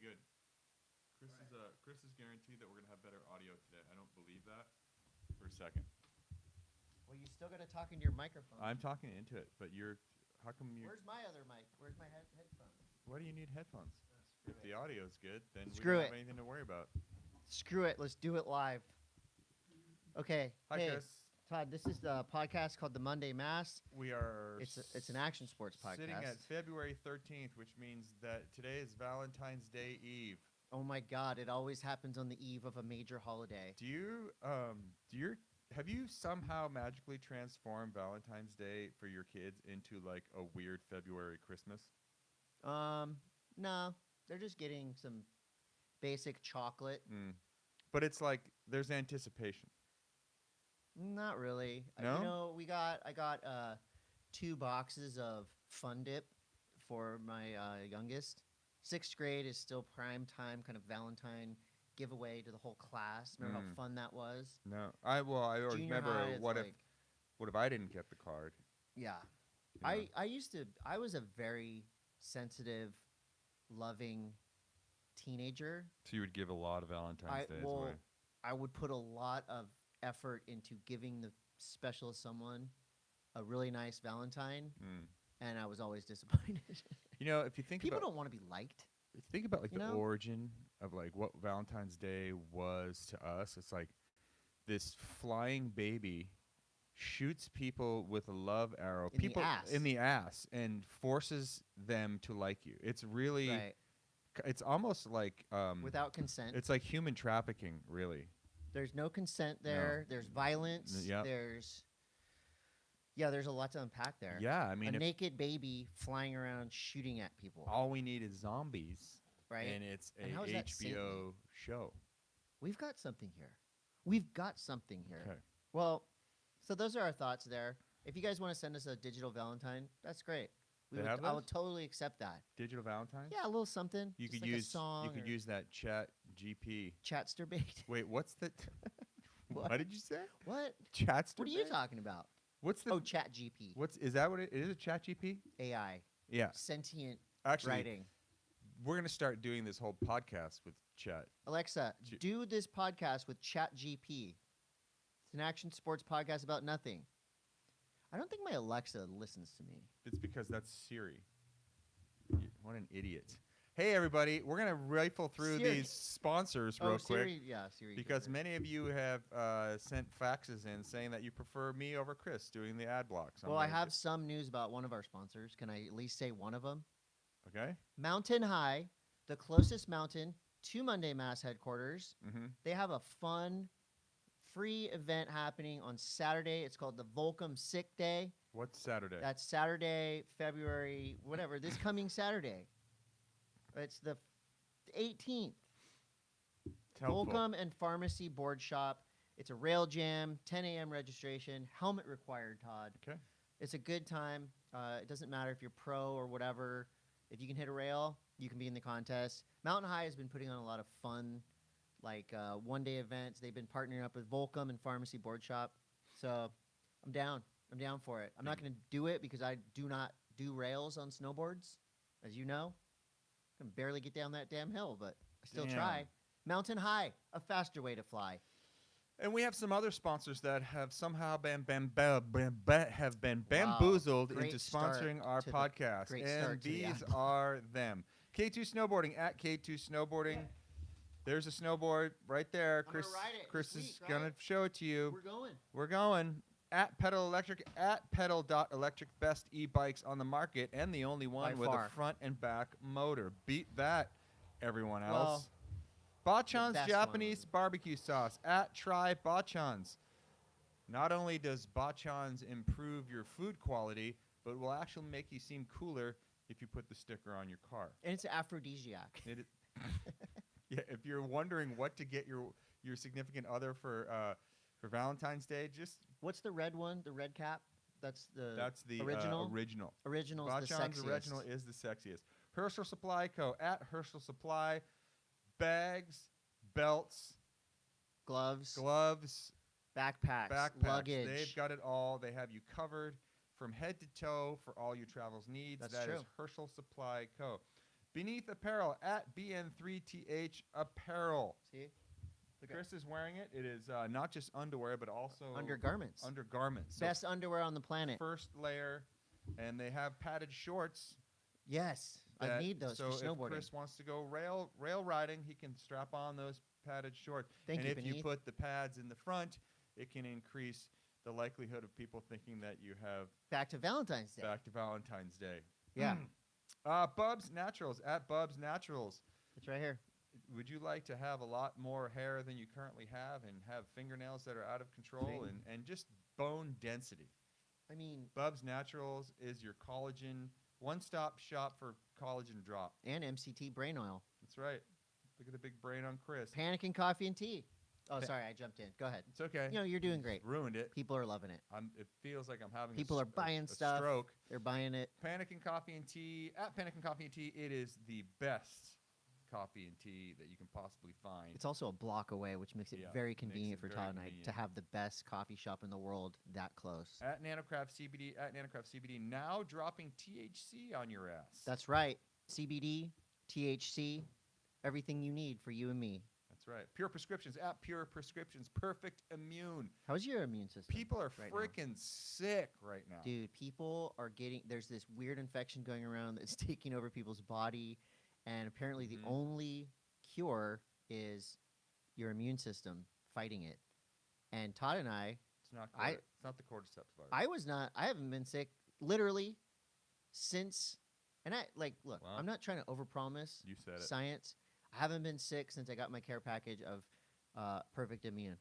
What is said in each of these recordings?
good. Chris is guaranteed that we're gonna have better audio today. I don't believe that for a second. Well, you still got to talk into your microphone. I'm talking into it, but how come you? Where's my other mic? Where's my headphone? Why do you need headphones? Screw If it. the audio's good, then Screw we don't it. have anything to worry about. Screw it. Let's do it live. Okay. Hi, hey, Chris. Todd, this is the podcast called the Monday M.A.S.S. We are. It's an action sports podcast. Sitting at February 13th, which means that today is Valentine's Day Eve. Oh my God! It always happens on the eve of a major holiday. Have you somehow magically transformed Valentine's Day for your kids into like a weird February Christmas? No, they're just getting some basic chocolate. But it's like there's anticipation. Not really. No? I got 2 boxes of Fun Dip for my youngest. 6th grade is still prime time, kind of Valentine giveaway to the whole class. Remember how fun that was? No, I Junior remember high, what if I didn't get the card? Yeah. You know? I was a very sensitive, loving teenager. So you would give a lot of Valentine's Days away. I would put a lot of effort into giving the special someone a really nice Valentine, and I was always disappointed. You know, if you think people about, don't want to be liked. if you think about like the know? origin of like what Valentine's Day was to us, it's like this flying baby shoots people with a love arrow, in the ass, and forces them to like you. It's really, Right. It's almost like Without consent. it's like human trafficking, really. There's no consent there. There's violence. Yep. There's a lot to unpack there. Yeah, I mean, a naked baby flying around shooting at people. all we need is zombies, right? and it's a And how is that HBO show. We've got something here. Okay. Well, so those are our thoughts there. If you guys want to send us a digital Valentine, that's great. I would totally accept that. Digital Valentine? Yeah, a little something. You just could like use a song. You could use that Chat GP. Chatster bait. Wait, what's the? What did you say? What? Chatster. What are you talking about? What's the? Oh, Chat GP. Is that what it is? A Chat GP? AI. Yeah. Sentient Actually, writing. we're gonna start doing this whole podcast with Chat. Alexa, do this podcast with Chat GP. It's an action sports podcast about nothing. I don't think my Alexa listens to me. It's because that's Siri. What an idiot. Hey, everybody. We're going to rifle through these sponsors real quick. Siri. Because many of you have sent faxes in saying that you prefer me over Chris doing the ad blocks. Well, I have some news about one of our sponsors. Can I at least say one of them? Okay. Mountain High, the closest mountain to Monday M.A.S.S headquarters. Mm-hmm. They have a fun, free event happening on Saturday. It's called the Volcom Sick Day. What's Saturday? That's Saturday, February, whatever, this coming Saturday. It's the 18th. Volcom and Pharmacy Board Shop. It's a rail jam, 10 a.m. registration, helmet required, Todd. Okay. It's a good time. It doesn't matter if you're pro or whatever. If you can hit a rail, you can be in the contest. Mountain High has been putting on a lot of fun, like one-day events. They've been partnering up with Volcom and Pharmacy Board Shop. So I'm down. I'm down for it. I'm not going to do it because I do not do rails on snowboards, as you know. I can barely get down that damn hill, but I still try. Mountain High, a faster way to fly. And we have some other sponsors that have somehow been bamboozled into sponsoring our podcast. And these are them. K2 Snowboarding at K2 Snowboarding. Yeah. There's a snowboard right there. Chris is going to show it to you. We're going. At Pedal Electric, at pedal.electric, best e-bikes on the market, and the only one with a front and back motor. Beat that, everyone else. Bachan's Japanese barbecue sauce, at Try Bachan's. Not only does Bachan's improve your food quality, but will actually make you seem cooler if you put the sticker on your car. And it's an aphrodisiac. Yeah, if you're wondering what to get your significant other for Valentine's Day, just... What's the red one? The red cap? That's the original. Original is the Bachan's sexiest. original is the sexiest. Herschel Supply Co. at Herschel Supply. Bags, belts, gloves, backpacks, luggage. They've got it all. They have you covered from head to toe for all your travels needs. That's That true. is Herschel Supply Co. Beneath Apparel at BN3TH Apparel. See? Chris is wearing it. It is not just underwear, but also undergarments. Undergarments. Best underwear on the planet. First layer, and they have padded shorts. Yes, I need those for snowboarding. So if Chris wants to go rail riding, he can strap on those padded shorts. Thank you, if you put the pads in the front, it can increase the likelihood of people thinking that you have back to Valentine's Day. Back to Valentine's Day. Yeah. Bubs Naturals at Bubs Naturals. It's right here. Would you like to have a lot more hair than you currently have and have fingernails that are out of control and just bone density? I mean, Bubs Naturals is your collagen one-stop shop for collagen drop. And MCT brain oil. That's right. Look at the big brain on Chris. Pannikin coffee and tea. Oh, sorry, I jumped in. Go ahead. It's okay. You know, you're doing great. Ruined it. People are loving it. It feels like I'm having People are buying stuff. Stroke. They're buying it. Pannikin Coffee and Tea. At Pannikin Coffee and Tea, it is the best coffee and tea that you can possibly find. It's also a block away, which makes it very convenient for Todd and I to have the best coffee shop in the world that close. At Nanocraft CBD, now dropping THC on your ass. That's right. CBD, THC, everything you need for you and me. That's right. Pure Prescriptions, at Pure Prescriptions, Perfect Immune. How's your immune system? People are freaking sick right now. Dude, people are there's this weird infection going around that's taking over people's body. And apparently the only cure is your immune system fighting it. And Todd and I... It's not the cordyceps virus. I haven't been sick literally since... And look, I'm not trying to overpromise science. I haven't been sick since I got my care package of Perfect Immune.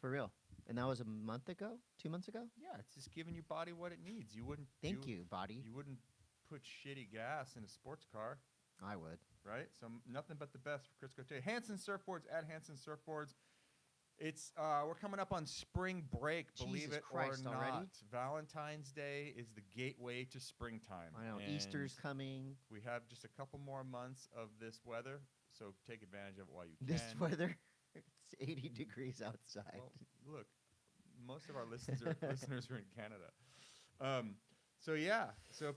For real. And that was a month ago? 2 months ago? Yeah, it's just giving your body what it needs. You wouldn't... Thank you, body. You wouldn't put shitty gas in a sports car. I would. Right? So nothing but the best for Chris Coté. Hansen Surfboards at Hansen Surfboards. It's we're coming up on spring break, believe it or not. Already? Valentine's Day is the gateway to springtime. I know. And Easter's coming. We have just a couple more months of this weather, so take advantage of it while you can. This weather? It's 80 degrees outside. Well, look, most of our listeners are in Canada. So yeah, so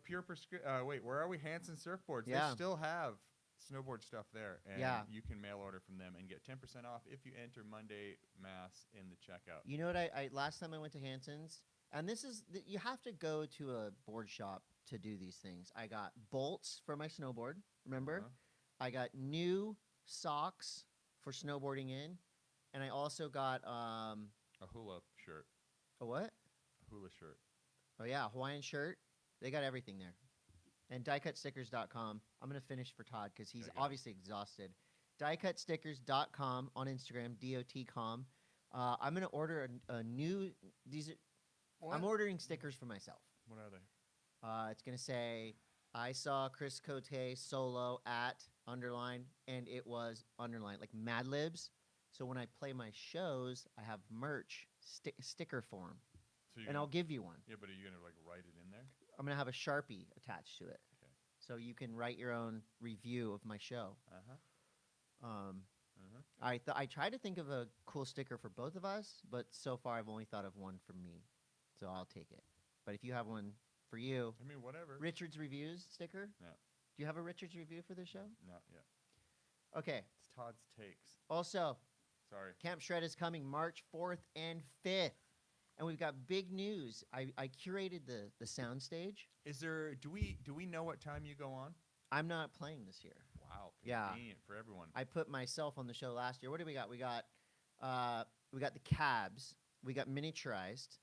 wait, where are we? Hansen Surfboards. Yeah. They still have snowboard stuff there, and you can mail order from them and get 10% off if you enter Monday M.A.S.S in the checkout. You know what? I last time I went to Hansen's, and this is you have to go to a board shop to do these things. I got bolts for my snowboard. Remember? I got new socks for snowboarding in, and I also got a hula shirt. A what? A hula shirt. Oh, yeah, Hawaiian shirt. They got everything there. And diecutstickers.com. I'm going to finish for Todd because he's obviously exhausted. Diecutstickers.com on Instagram, DOT.com. I'm going to order a new... I'm ordering stickers for myself. What are they? It's going to say, I saw Chris Coté solo at underline, and it was underline, like Mad Libs. So when I play my shows, I have merch sticker form. And I'll give you one. Yeah, but are you going to write it in there? I'm going to have a Sharpie attached to it. Okay. So you can write your own review of my show. I tried to think of a cool sticker for both of us, but so far I've only thought of one for me. So I'll take it. But if you have one for you... I mean, whatever. Richard's Reviews sticker? No. Do you have a Richard's Review for this show? Not yet. Okay. It's Todd's Takes. Also... Sorry. Camp Shred is coming March 4th and 5th. And we've got big news. I curated the sound stage. Do we know what time you go on? I'm not playing this year. Wow. Convenient for everyone. I put myself on the show last year. What do we got? We got the Cabs. We got Miniaturized.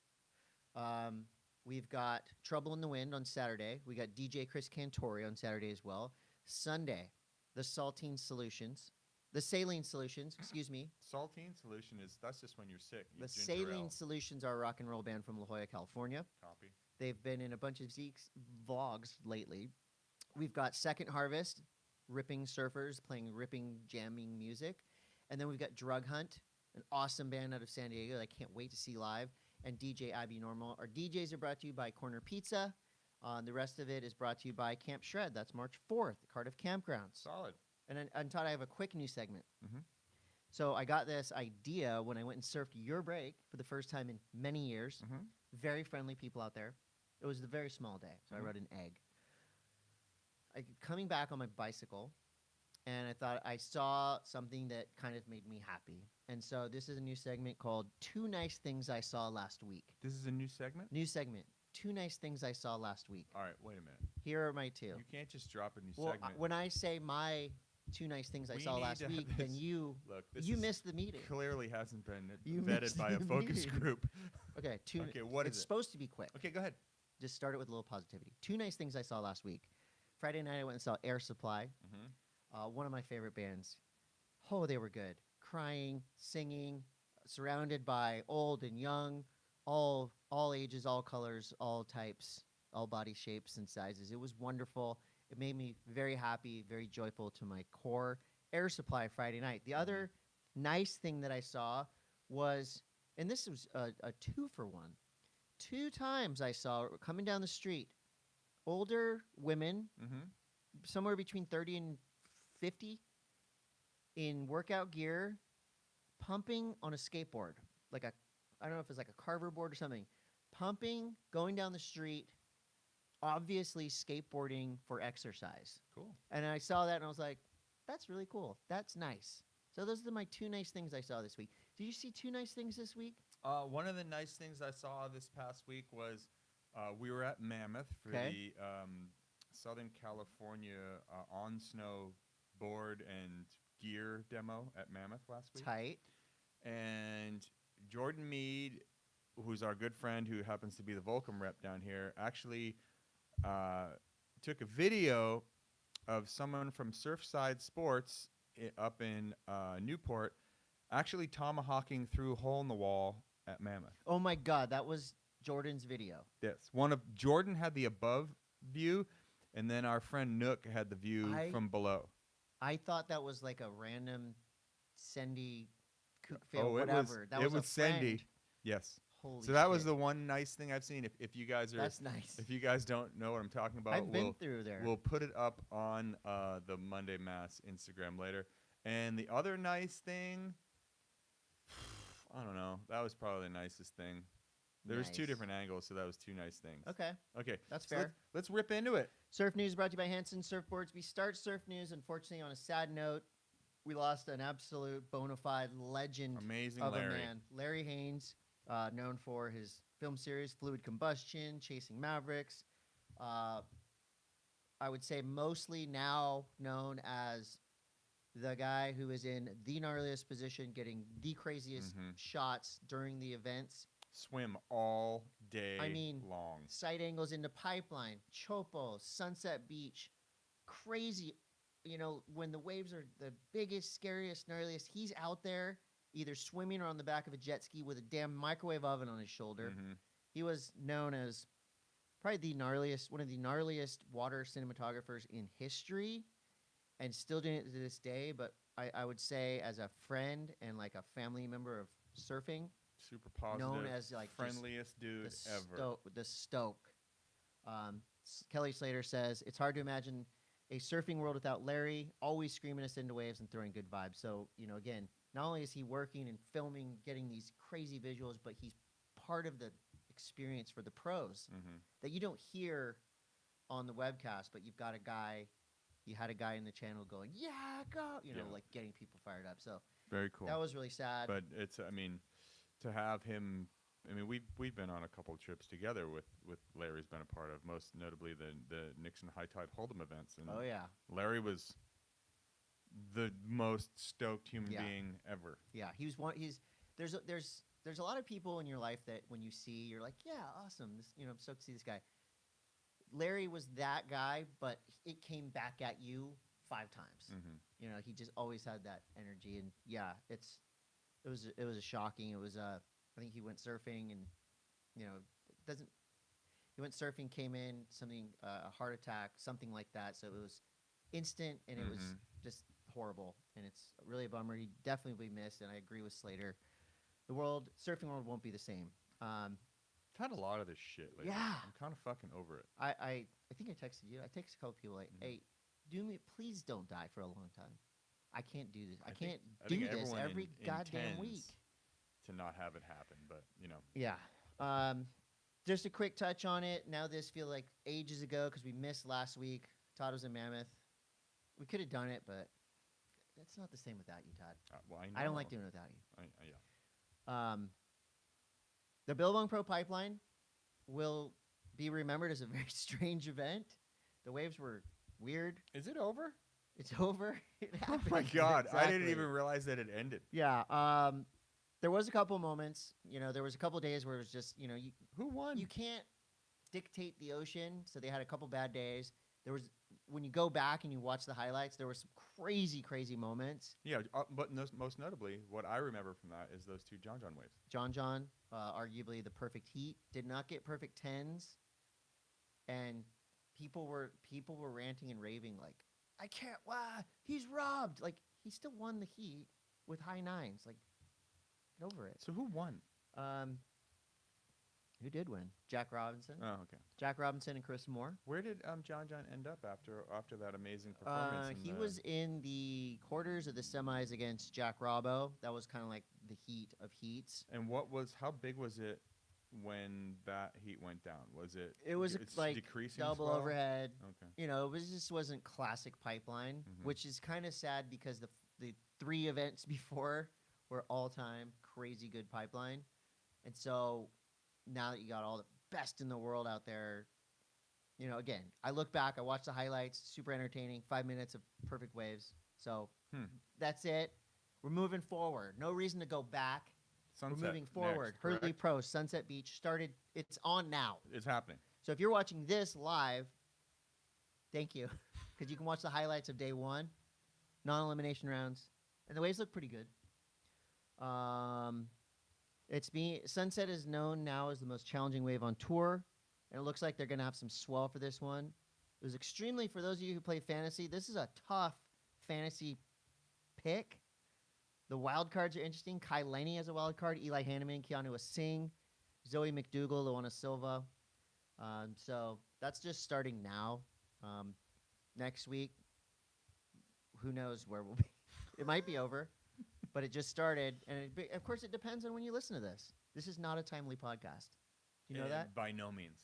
We've got Trouble in the Wind on Saturday. We got DJ Chris Cantori on Saturday as well. Sunday, the Saltine Solutions. The Saline Solutions, excuse me. Saltine Solution that's just when you're sick. The Saline Solutions are a rock and roll band from La Jolla, California. Copy. They've been in a bunch of Zeke's vlogs lately. We've got Second Harvest, ripping surfers playing ripping, jamming music. And then we've got Drug Hunt, an awesome band out of San Diego that I can't wait to see live. And DJ Abby Normal. Our DJs are brought to you by Corner Pizza. The rest of it is brought to you by Camp Shred. That's March 4th, Cardiff Campgrounds. Solid. And Todd, I have a quick news segment. So I got this idea when I went and surfed your break for the first time in many years. Very friendly people out there. It was a very small day, so I wrote an egg. coming back on my bicycle, and I thought I saw something that kind of made me happy. And so this is a new segment called Two Nice Things I Saw Last Week. This is a new segment? New segment. Two Nice Things I Saw Last Week. All right, wait a minute. Here are my two. You can't just drop a new Well, segment. when I say my two nice things I saw last week, then you missed the meeting. Clearly hasn't been vetted by a focus group. Okay, Okay, what is it's it? supposed to be quick. Okay, go ahead. Just start it with a little positivity. Two nice things I saw last week. Friday night I went and saw Air Supply, one of my favorite bands. Oh, they were good. Crying, singing, surrounded by old and young, all ages, all colors, all types, all body shapes and sizes. It was wonderful. It made me very happy, very joyful to my core. Air Supply Friday night. The other nice thing that I saw was, and this was a 2-for-1. 2 times I saw coming down the street, older women, somewhere between 30 and 50, in workout gear, pumping on a skateboard, like I don't know if it's like a carver board or something, pumping, going down the street, obviously skateboarding for exercise. Cool. And I saw that and I was like, that's really cool. That's nice. So those are my two nice things I saw this week. Did you see two nice things this week? One of the nice things I saw this past week was we were at Mammoth for the Southern California on-snow board and gear demo at Mammoth last week. Tight. And Jordan Mead, who's our good friend who happens to be the Volcom rep down here, actually took a video of someone from Surfside Sports up in Newport actually tomahawking through a hole in the wall at Mammoth. Oh my God, that was Jordan's video. Yes. Jordan had the above view, and then our friend Nook had the view from below. I thought that was like a random Sendy Cookfield, whatever. It was Sendy. Yes. Holy so that shit. was the one nice thing I've seen. If you guys are, that's nice. If you guys don't know what I'm talking about, I've been through there. We'll put it up on the Monday M.A.S.S Instagram later. And the other nice thing, I don't know. That was probably the nicest thing. There's 2 different angles, so that was 2 nice things. Okay. Okay. That's so fair. Let's rip into it. Surf News brought to you by Hansen Surfboards. We start Surf News, unfortunately, on a sad note. We lost an absolute bona fide legend Amazing of Larry. a man. Larry Haynes, known for his film series Fluid Combustion, Chasing Mavericks. I would say mostly now known as the guy who is in the gnarliest position, getting the craziest shots during the events. Swim all day long. Side angles into Pipeline, Chopo, Sunset Beach. Crazy. You know, when the waves are the biggest, scariest, gnarliest, he's out there either swimming or on the back of a jet ski with a damn microwave oven on his shoulder. He was known as probably one of the gnarliest water cinematographers in history, and still doing it to this day. But I would say as a friend and like a family member of surfing, super positive, known as like friendliest dude ever. The Stoke. Kelly Slater says, it's hard to imagine a surfing world without Larry, always screaming us into waves and throwing good vibes. So, you know, again, not only is he working and filming, getting these crazy visuals, but he's part of the experience for the pros that you don't hear on the webcast, but you had a guy in the channel going, yeah, go, like getting people fired up. So very cool. That was really sad. But it's, to have him, we've been on a couple of trips together with Larry's been a part of, most notably the Nixon High Tide Hold'em events. And Larry was the most stoked human being ever. Yeah, there's a lot of people in your life that when you see, you're like, yeah, awesome. I'm stoked to see this guy. Larry was that guy, but it came back at you 5 times. He just always had that energy, and it was a shocking. It was I think he went surfing, and he went surfing, came in a heart attack, something like that. So it was instant, and it was just horrible, and it's really a bummer. He definitely will be missed, and I agree with Slater. The surfing world won't be the same. I've had a lot of this shit lately. Yeah. I'm kind of fucking over it. I think I texted you. I texted a couple people like, hey, please don't die for a long time. I can't do this. I can't do this every goddamn week. To not have it happen, but Yeah. Just a quick touch on it. Now this feels like ages ago because we missed last week. Todd was in Mammoth. We could have done it, but that's not the same without you, Todd. Well, I don't like doing it without you. Yeah. The Billabong Pro Pipeline will be remembered as a very strange event. The waves were weird. Is it over? It's over. It happened. Oh my God! Exactly. I didn't even realize that it ended. Yeah. There was a couple moments. There was a couple days where it was just, Who won? you can't dictate the ocean. So they had a couple bad days. There was, when you go back and you watch the highlights, there were some crazy, crazy moments. Yeah, but most notably, what I remember from that is those two John waves. John, arguably the perfect heat, did not get perfect tens, and people were ranting and raving like, I can't. Wow, he's robbed. Like he still won the heat with high nines. Like, get over it. So who won? Who did win? Jack Robinson. Oh, okay. Jack Robinson and Chris Moore. Where did John end up after that amazing performance? He was in the quarters of the semis against Jack Robbo. That was kind of like the heat of heats. And how big was it when that heat went down? Was it? It was like decreasing double swell? overhead. Okay. It just wasn't classic pipeline, which is kind of sad because the 3 events before were all-time crazy good pipeline, and so now that you got all the best in the world out there, again, I look back, I watch the highlights, super entertaining, 5 minutes of perfect waves. So that's it. We're moving forward. No reason to go back. We're moving forward. Hurley Pro, Sunset Beach started. It's on now. It's happening. So if you're watching this live, thank you, because you can watch the highlights of day 1, non-elimination rounds, and the waves look pretty good. Sunset is known now as the most challenging wave on tour, and it looks like they're going to have some swell for this one. It was extremely, for those of you who play fantasy, this is a tough fantasy pick. The wild cards are interesting. Kai Lenny has a wild card, Eli Hanneman, Keanu Singh, Zoe McDougall, Luana Silva. So that's just starting now. Next week, who knows where we'll be. It might be over. But it just started, and of course, it depends on when you listen to this. This is not a timely podcast. Do you know that? By no means.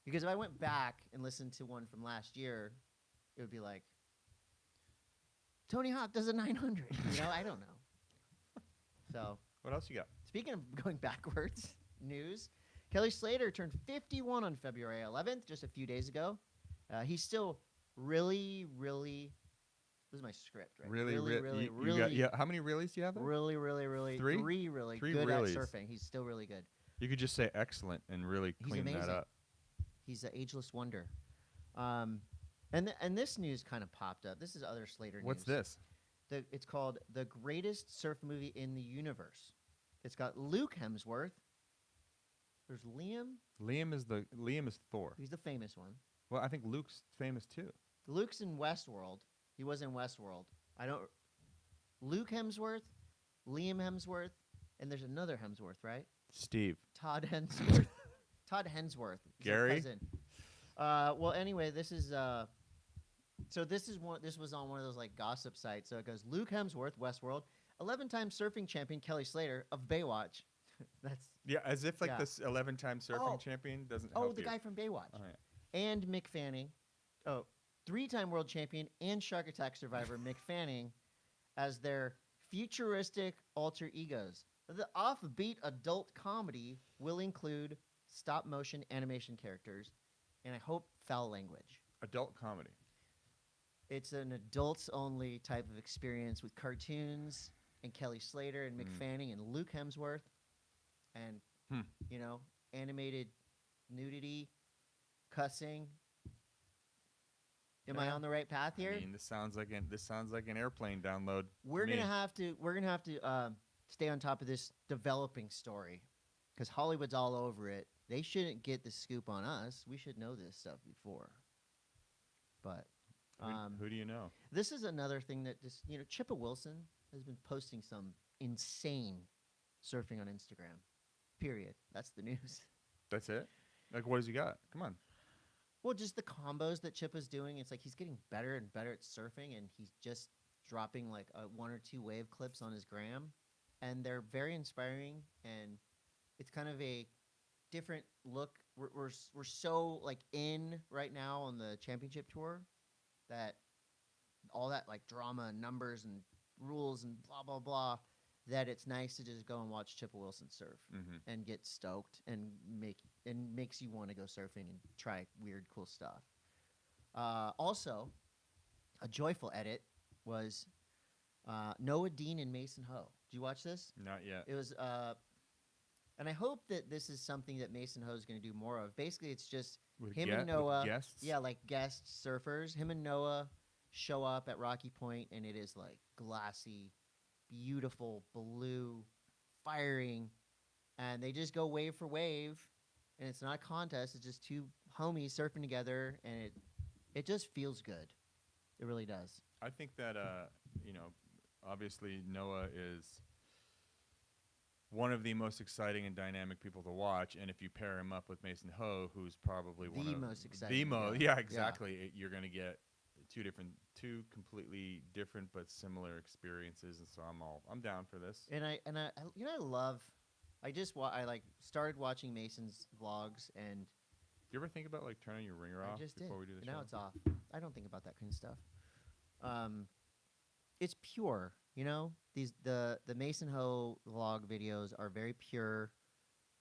Because if I went back and listened to one from last year, it would be like, Tony Hawk does a 900. I don't know. So. What else you got? Speaking of going backwards, news. Kelly Slater turned 51 on February 11th, just a few days ago. He's still really, really... This is my script, right? Really. How many reallys do you have there? Really 3? 3 really Three good reallys. at surfing. He's still really good. You could just say excellent and really clean that up. He's an ageless wonder. And this news kind of popped up. This is other Slater news. What's this? It's called The Greatest Surf Movie in the Universe. It's got Luke Hemsworth. There's Liam. Liam is Thor. He's the famous one. Well, I think Luke's famous too. Luke's in Westworld. He was in Westworld. Luke Hemsworth, Liam Hemsworth, and there's another Hemsworth, right? Steve. Todd Hemsworth. Todd Hemsworth. Gary. Well, anyway, this is This was on one of those like gossip sites. So it goes Luke Hemsworth, Westworld, 11-time surfing champion Kelly Slater of Baywatch. As if this 11-time surfing champion doesn't help the you. guy from Baywatch. Oh, yeah. And Mick Fanning. 3-time world champion and shark attack survivor Mick Fanning as their futuristic alter egos. The offbeat adult comedy will include stop-motion animation characters and I hope foul language. Adult comedy. It's an adults-only type of experience with cartoons and Kelly Slater and Mick Fanning and Luke Hemsworth and, animated nudity, cussing. Am I on the right path here? I mean, this sounds like an airplane download. We're gonna have to stay on top of this developing story because Hollywood's all over it. They shouldn't get the scoop on us. We should know this stuff before. But who do you know? This is another thing that just Chippa Wilson has been posting some insane surfing on Instagram. Period. That's the news. That's it? Like, what has he got? Come on. Well, just the combos that Chippa's doing. It's like he's getting better and better at surfing, and he's just dropping like 1 or 2 wave clips on his gram, and they're very inspiring. And it's kind of a different look. We're so like in right now on the championship tour that all that like drama and numbers and rules and blah blah blah, that it's nice to just go and watch Chippa Wilson surf and get stoked and makes you want to go surfing and try weird cool stuff. Also, a joyful edit was Noah Dean and Mason Ho. Did you watch this? Not yet. It was and I hope that this is something that Mason Ho is going to do more of. Basically, it's just him and Noah. Guests? Yeah, like guest surfers. Him and Noah show up at Rocky Point, and it is like glassy, beautiful, blue, firing, and they just go wave for wave, and it's not a contest. It's just two homies surfing together, and it just feels good. It really does. I think that obviously Noah is one of the most exciting and dynamic people to watch, and if you pair him up with Mason Ho, who's probably one of the most exciting. Yeah, exactly. You're going to get two completely different but similar experiences, and so I'm down for this. And I started watching Mason's vlogs, and you ever think about like turning your ringer off before we do the show? Now it's off. I don't think about that kind of stuff. It's pure, the Mason Ho vlog videos are very pure.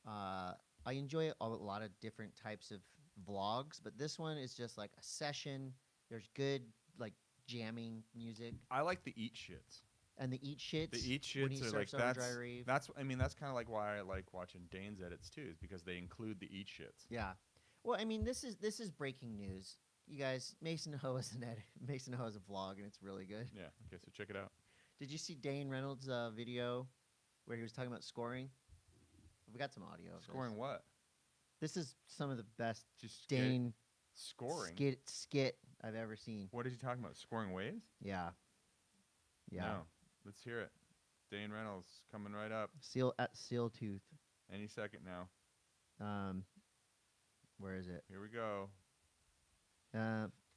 I enjoy a lot of different types of vlogs, but this one is just like a session. There's good like jamming music. I like the eat shits. And the eat shits. The eat shits when he are surfs like over Dry Reef. that's kind of like why I like watching Dane's edits too, is because they include the eat shits. Yeah. Well, I mean, this is breaking news. You guys, Mason Ho is an edit. Mason Ho is a vlog, and it's really good. Yeah. Okay, so check it out. Did you see Dane Reynolds' video where he was talking about scoring? We got some audio. Scoring what? This is some of the best Just Dane scoring skit I've ever seen. What is he talking about? Scoring waves? Yeah. Yeah. No. Let's hear it. Dane Reynolds coming right up. Seal Tooth. Any second now. Where is it? Here we go.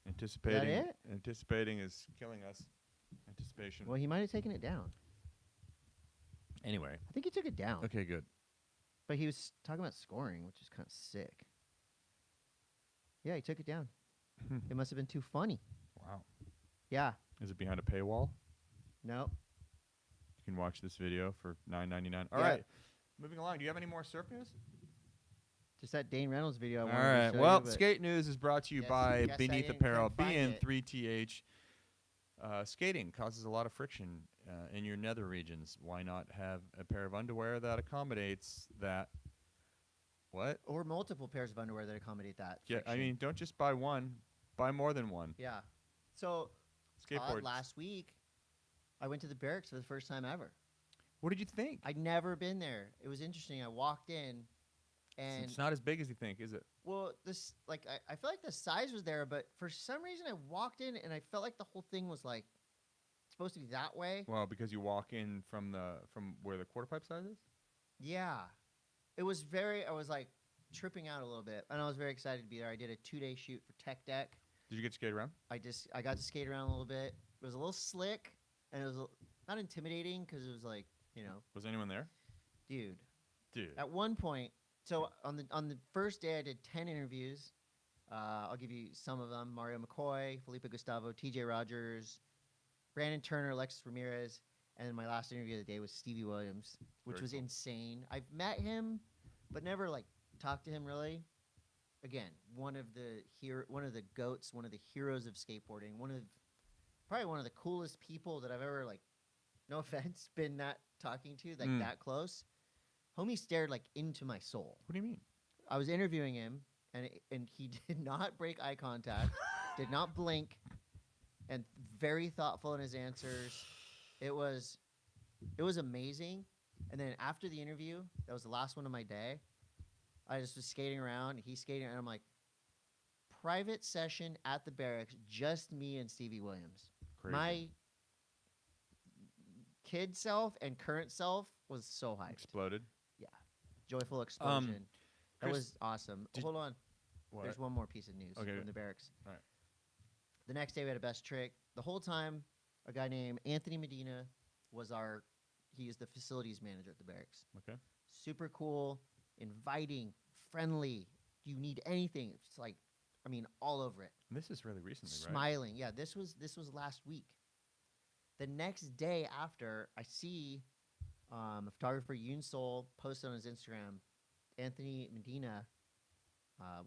Anticipating. Is that it? Anticipating is killing us. Anticipation. Well, he might have taken it down. Anyway. I think he took it down. Okay, good. But he was talking about scoring, which is kind of sick. Yeah, he took it down. It must have been too funny. Wow. Yeah. Is it behind a paywall? No. You can watch this video for $9.99. All right. Moving along. Do you have any more surf news? Just that Dane Reynolds video. All right. Well, Skate News is brought to you by Beneath Apparel. BN3TH. Skating causes a lot of friction in your nether regions. Why not have a pair of underwear that accommodates that? What? Or multiple pairs of underwear that accommodate that. Yeah, I mean, don't just buy one. Buy more than one. Yeah. So, skateboard. Last week, I went to the Berrics for the first time ever. What did you think? I'd never been there. It was interesting. I walked in, and it's not as big as you think, is it? Well, I feel like the size was there, but for some reason I walked in and I felt like the whole thing was like supposed to be that way. Well, because you walk in from where the quarter pipe size is? Yeah. It was I was like tripping out a little bit, and I was very excited to be there. I did a 2-day shoot for Tech Deck. Did you get to skate around? I got to skate around a little bit. It was a little slick, and it was not intimidating because it was like, Was anyone there? Dude. At one point, so on the first day I did 10 interviews. I'll give you some of them. Mario McCoy, Felipe Gustavo, TJ Rogers, Brandon Turner, Alexis Ramirez, and then my last interview of the day was Stevie Williams, which was insane. I've met him, but never like talked to him really. Again, one of the goats, one of the heroes of skateboarding, probably one of the coolest people that I've ever, like, no offense, been talking to, like that close. Homie stared like into my soul. What do you mean? I was interviewing him, and he did not break eye contact, did not blink, and very thoughtful in his answers. It was amazing. And then after the interview, that was the last one of my day, I just was skating around. He's skating, and I'm like, private session at the Berrics, just me and Stevie Williams. Crazy. My kid self and current self was so hyped. Exploded. Yeah. Joyful explosion. That Chris, was awesome. Hold on. What? There's one more piece of news from the Berrics. All right. The next day we had a best trick. The whole time, a guy named Anthony Medina was he is the facilities manager at the Berrics. Okay. Super cool, inviting, friendly. Do you need anything? It's like I mean, all over it. And this is really recently, right? Smiling. Yeah, this was last week. The next day after, I see a photographer, Yoon Sol, posted on his Instagram, Anthony Medina, I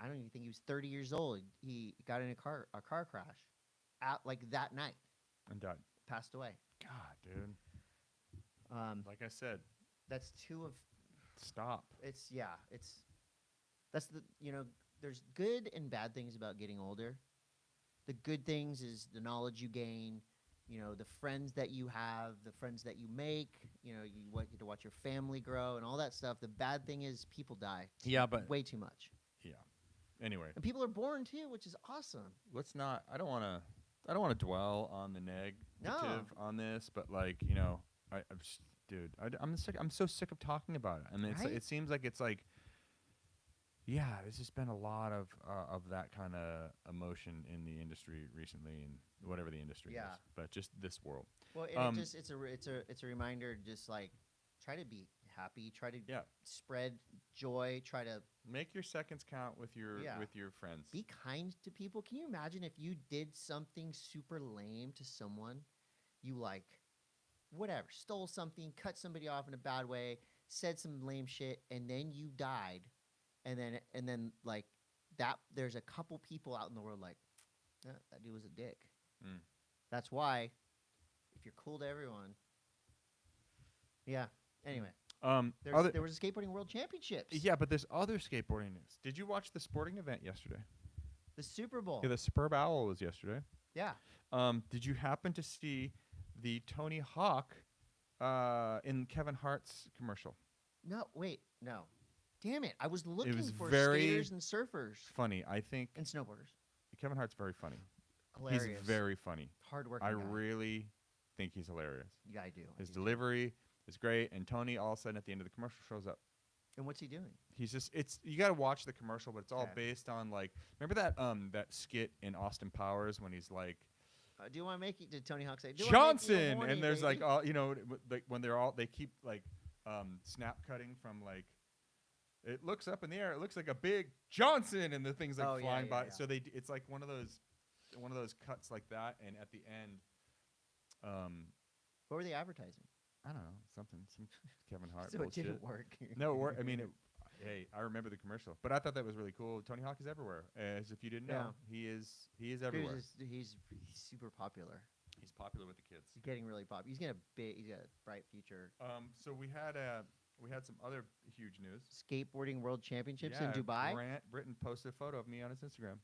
don't even think he was 30 years old. He got in a car crash like that night. And died. Passed away. God, dude. Like I said. That's two of... Stop. That's the, there's good and bad things about getting older. The good things is the knowledge you gain, the friends that you have, the friends that you make, you get to watch your family grow and all that stuff. The bad thing is people die. Yeah, but way too much. Yeah. Anyway. And people are born too, which is awesome. Let's not. I don't want to dwell on the negative on this, but I'm sick. I'm so sick of talking about it. I mean, it seems like it's like. Yeah, there's just been a lot of that kind of emotion in the industry recently, and whatever the industry is, but just this world. Well, it's a reminder. Just like try to be happy, try to spread joy, try to make your seconds count with your friends. Be kind to people. Can you imagine if you did something super lame to someone, you stole something, cut somebody off in a bad way, said some lame shit, and then you died. And then like that, there's a couple people out in the world like, that dude was a dick. Mm. That's why, if you're cool to everyone. Yeah. Anyway. There was a Skateboarding World Championships. Yeah, but there's other skateboarding news. Did you watch the sporting event yesterday? The Superbowl. Yeah, the Superbowl was yesterday. Yeah. Did you happen to see the Tony Hawk in Kevin Hart's commercial? No. Damn it. I was looking for skaters and surfers. Funny, I think. And snowboarders. Kevin Hart's very funny. Hilarious. He's very funny. Hardworking I guy. really think he's hilarious. Yeah, I do. His delivery is great, and Tony all of a sudden at the end of the commercial shows up. And what's he doing? He's just you got to watch the commercial, but it's all based on remember that skit in Austin Powers when he's like, do you want to make it? Did Tony Hawk say Johnson? And there's baby? When they keep snap cutting from it looks up in the air. It looks like a big Johnson, and the thing's flying by. Yeah. So it's like one of those cuts like that. And at the end, what were they advertising? I don't know, some Kevin Hart. So bullshit. It didn't work. No, it worked. I mean, hey, I remember the commercial, but I thought that was really cool. Tony Hawk is everywhere. As if you didn't know, he is everywhere. He's super popular. He's popular with the kids. He's getting really popular. He's got a bright future. So we had some other huge news. Skateboarding World Championships in Dubai. Grant Britton posted a photo of me on his Instagram.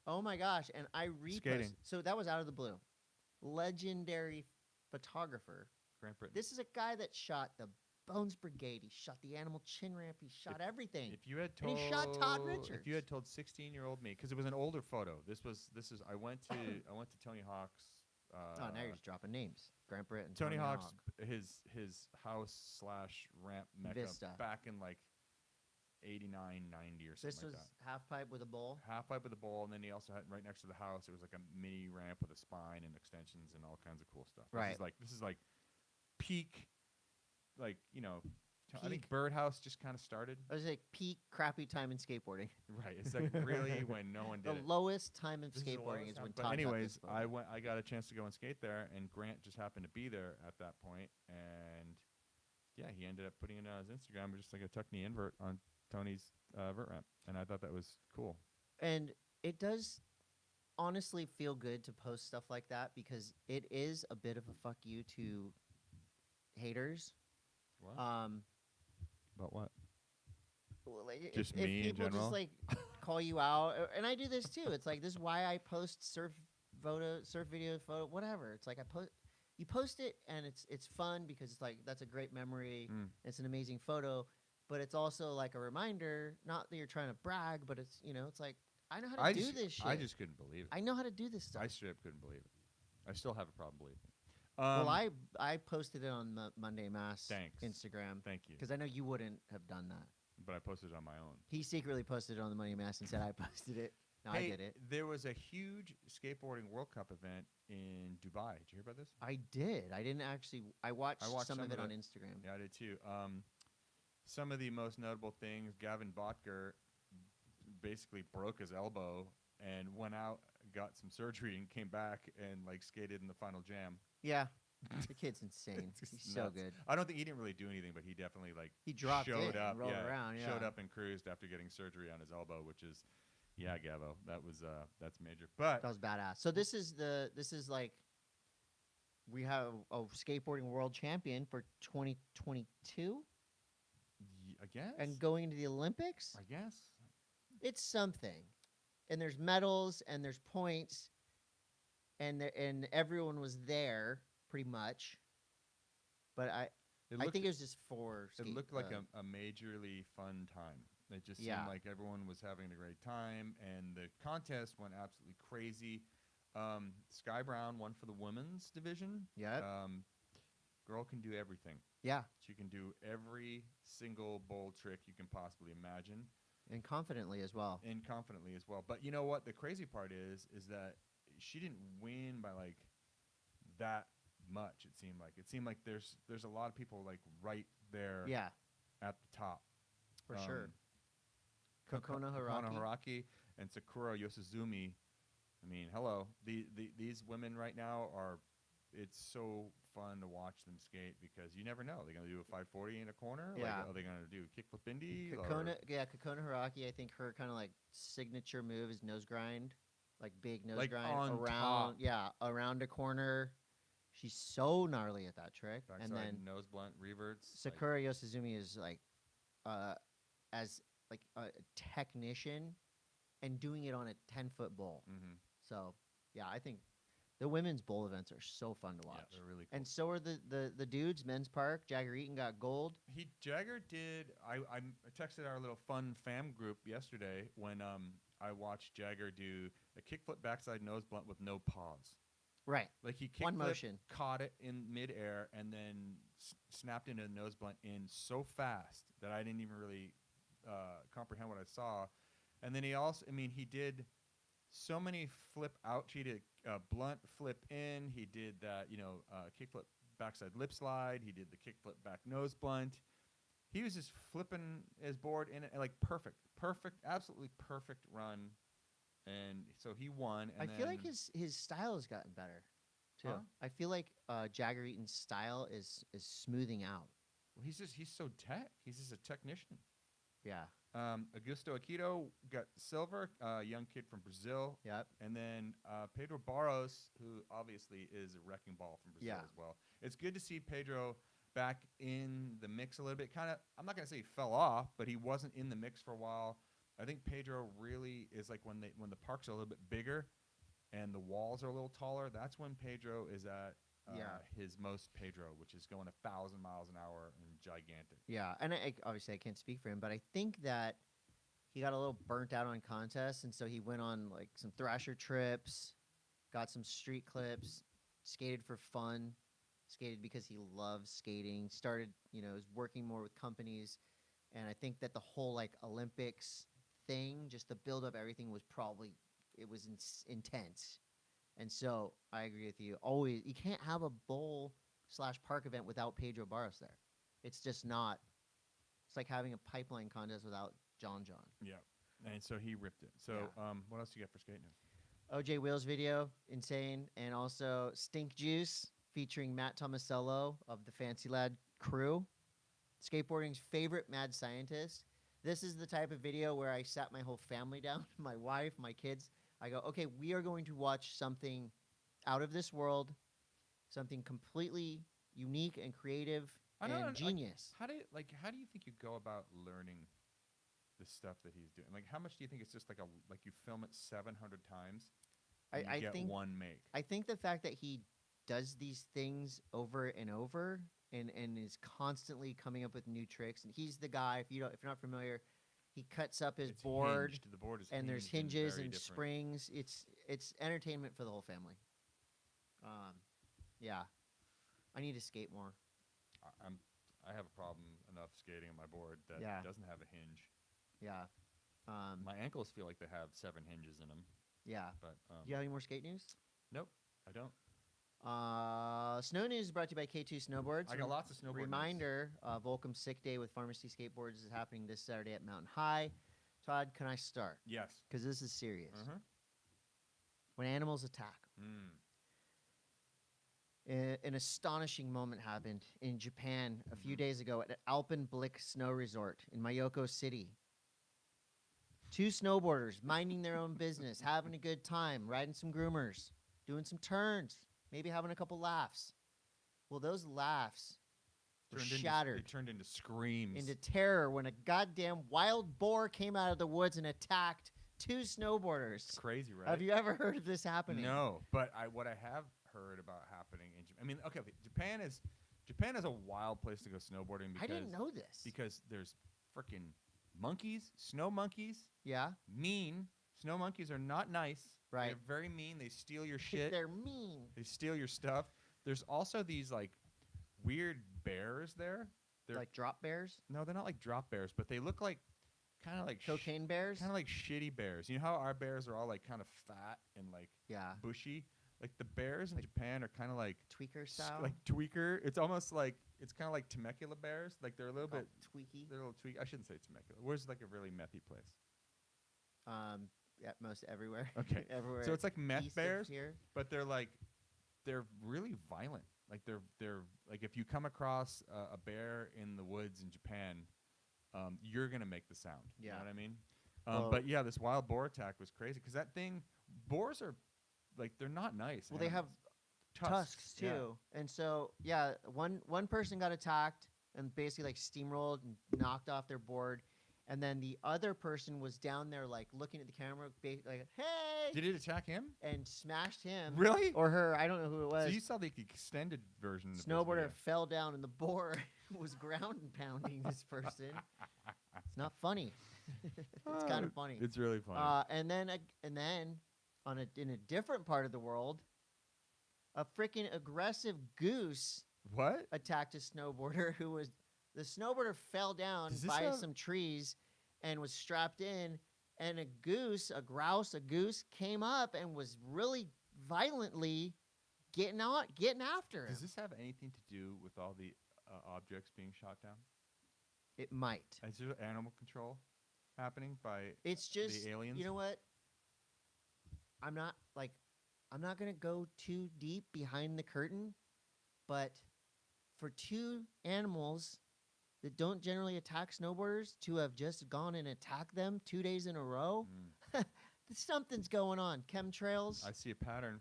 Oh my gosh, and I reposted. So that was out of the blue. Legendary photographer. Grant Britton. This is a guy that shot the Bones Brigade. He shot the Animal Chin Ramp. He shot everything. If you had told, and he shot Todd Richards. If you had told 16-year-old me, because it was an older photo. This is. I went to Tony Hawk's. Now you're just dropping names. Grant Britton. Tony Hawk's his house / ramp mecca Vista. Back in 89, 90 or something This like was that. half pipe with a bowl? Half pipe with a bowl, and then he also had right next to the house, it was like a mini ramp with a spine and extensions and all kinds of cool stuff. Right. This is like peak, I think Birdhouse just kind of started. I was like peak crappy time in skateboarding. Right. It's like really when no one did the lowest time in skateboarding is when Todd. But anyways, I got a chance to go and skate there, and Grant just happened to be there at that point, and yeah, he ended up putting it on his Instagram, just like a tuck knee invert on Tony's vert ramp, and I thought that was cool. And it does honestly feel good to post stuff like that because it is a bit of a fuck you to haters. What? About what? Well, just if me people in general? just call you out, and I do this too. It's like this is why I post surf video, photo, whatever. It's like you post it, and it's fun because it's like that's a great memory. It's an amazing photo, but it's also like a reminder. Not that you're trying to brag, but it's it's like I know how to do this shit. I just couldn't believe it. I know how to do this stuff. I straight up couldn't believe it. I still have a problem believing it. Well, I posted it on Monday M.A.S.S. Instagram. Thank you. Because I know you wouldn't have done that. But I posted it on my own. He secretly posted it on the Monday M.A.S.S. and said I posted it. No, I did it. There was a huge skateboarding World Cup event in Dubai. Did you hear about this? I did. I didn't actually. I watched some of it on Instagram. Yeah, I did too. Some of the most notable things, Gavin Botker basically broke his elbow and went out, got some surgery, and came back and like skated in the final jam. Yeah. The kid's insane. He's so good. I don't think he didn't really do anything, but he definitely like he dropped showed up, and rolled around. Yeah. Showed up and cruised after getting surgery on his elbow, which is, yeah, Gavo, that's major. But that was badass. So this is like we have a skateboarding world champion for 2022. I guess. And going into the Olympics. I guess it's something, and there's medals and there's points, and everyone was there. Pretty much, but I think it was just for skate. It looked like a majorly fun time. It just seemed like everyone was having a great time, and the contest went absolutely crazy. Sky Brown won for the women's division. Yeah. Girl can do everything. Yeah. She can do every single bowl trick you can possibly imagine. And confidently as well. But you know what? The crazy part is that she didn't win by like that much. It seemed like there's a lot of people like right there at the top for sure. Kokona Haraki and Sakura Yosizumi. I mean, hello, these women right now it's so fun to watch them skate because you never know. Are they going to do a 540 in a corner? Yeah. Like, are they going to do a kickflip indie? Kokona Haraki, I think her kind of like signature move is nose grind, like big nose grind around around a corner. She's so gnarly at that trick. Backside and then nose blunt reverts. Sakura Yosizumi is like, as like a technician, and doing it on a 10-foot bowl. Mm-hmm. So yeah, I think the women's bowl events are so fun to watch. Yeah, they're really cool. And so are the dudes. Men's Park. Jagger Eaton got gold. Jagger did. I texted our little fun fam group yesterday when I watched Jagger do a kickflip backside nose blunt with no pause. Right. Like he one motion, caught it in midair, and then snapped into a nose blunt in so fast that I didn't even really comprehend what I saw. And then he did so many flip out. He did blunt flip in. He did that, kickflip backside lip slide. He did the kickflip back nose blunt. He was just flipping his board in it, like perfect, absolutely perfect run. And so he won. And I feel like his style has gotten better, too. Huh? I feel like Jagger Eaton's style is smoothing out. Well, he's just a technician. Yeah. Augusto Akito got silver, young kid from Brazil. Yep. And then Pedro Barros, who obviously is a wrecking ball from Brazil as well. It's good to see Pedro back in the mix a little bit. I'm not going to say he fell off, but he wasn't in the mix for a while. I think Pedro really is like when the parks are a little bit bigger and the walls are a little taller, that's when Pedro is at his most Pedro, which is going 1,000 miles an hour and gigantic. Yeah, and obviously I can't speak for him, but I think that he got a little burnt out on contests, and so he went on like some Thrasher trips, got some street clips, skated for fun, skated because he loves skating, started, was working more with companies, and I think that the whole like Olympics thing, just the build up, everything was intense. And so I agree with you. Always, you can't have a bowl/park event without Pedro Barros there. It's just not. It's like having a pipeline contest without John. Yeah, and so he ripped it. So what else you got for skate news? OJ Wheels video, insane, and also Stink Juice featuring Matt Tomasello of the Fancy Lad crew, skateboarding's favorite mad scientist. This is the type of video where I sat my whole family down, my wife, my kids. I go, okay, we are going to watch something out of this world, something completely unique and creative and genius. How do you think you go about learning the stuff that he's doing? Like, how much do you think it's just like you film it 700 times and you get one make? I think the fact that he does these things over and over and is constantly coming up with new tricks. And he's the guy, if you're not familiar, he cuts up his board. Hinged. The board is and there's hinges and different. Springs. It's entertainment for the whole family. Yeah. I need to skate more. I have a problem enough skating on my board that doesn't have a hinge. Yeah. My ankles feel like they have 7 hinges in them. Yeah. But do you have any more skate news? Nope, I don't. Snow news is brought to you by K2 Snowboards. I got lots of snowboard Reminder, Volcom Sick Day with Pharmacy Skateboards is happening this Saturday at Mountain High. Todd, can I start? Yes. Because this is serious. Uh-huh. When animals attack. An astonishing moment happened in Japan a few days ago at Alpenblick Snow Resort in Mayoko City. 2 snowboarders minding their own business, having a good time, riding some groomers, doing some turns, maybe having a couple laughs. Well, those laughs were shattered. They turned into screams. Into terror when a goddamn wild boar came out of the woods and attacked 2 snowboarders. It's crazy, right? Have you ever heard of this happening? No, but what I have heard about happening in Japan. I mean, okay, Japan is a wild place to go snowboarding because I didn't know this. Because there's freaking monkeys, snow monkeys. Yeah. Mean. Snow monkeys are not nice. Right. They're very mean. They steal your shit. They're mean. They steal your stuff. There's also these like weird bears there. They're like drop bears? No, they're not like drop bears, but they look like kind of like cocaine bears? Kind of like shitty bears. You know how our bears are all like kind of fat and like bushy? Like the bears in Japan are kind of like tweaker style. Like tweaker. It's almost like it's kind of like Temecula bears. Like they're a little bit tweaky. They're a little tweaky. I shouldn't say Temecula. Where's like a really methy place? At most everywhere. Okay. Everywhere. So it's like meth bears, here. but they're really violent. Like they're like if you come across a bear in the woods in Japan, you're gonna make the sound. Yeah. You know what I mean? But yeah, this wild boar attack was crazy because that thing, boars are like they're not nice. Well, they have tusks too, and so one person got attacked and basically like steamrolled and knocked off their board. And then the other person was down there, like, looking at the camera, like, hey! Did it attack him? And smashed him. Really? Or her. I don't know who it was. So you saw the extended version of Snowboarder fell down, and the boar was ground and pounding this person. It's not funny. It's kind of funny. It's really funny. And then in a different part of the world, a freaking aggressive goose attacked a snowboarder who was... The snowboarder fell down by some trees and was strapped in, and a goose came up and was really violently getting after him. Does this have anything to do with all the objects being shot down? It might. Is there animal control happening by it's just, the aliens? You know what? I'm not going to go too deep behind the curtain, but for 2 animals that don't generally attack snowboarders to have just gone and attacked them 2 days in a row, something's going on. Chemtrails. I see a pattern.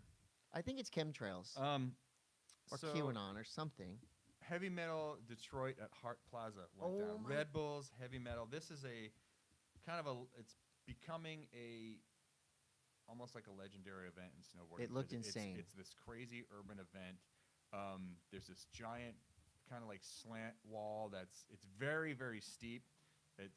I think it's chemtrails. Or QAnon or something. Heavy Metal Detroit at Hart Plaza went down. Red Bulls, Heavy Metal. This is a kind of it's becoming almost like a legendary event in snowboarding. It looked insane. It's this crazy urban event. There's this giant kind of like slant wall it's very, very steep. It's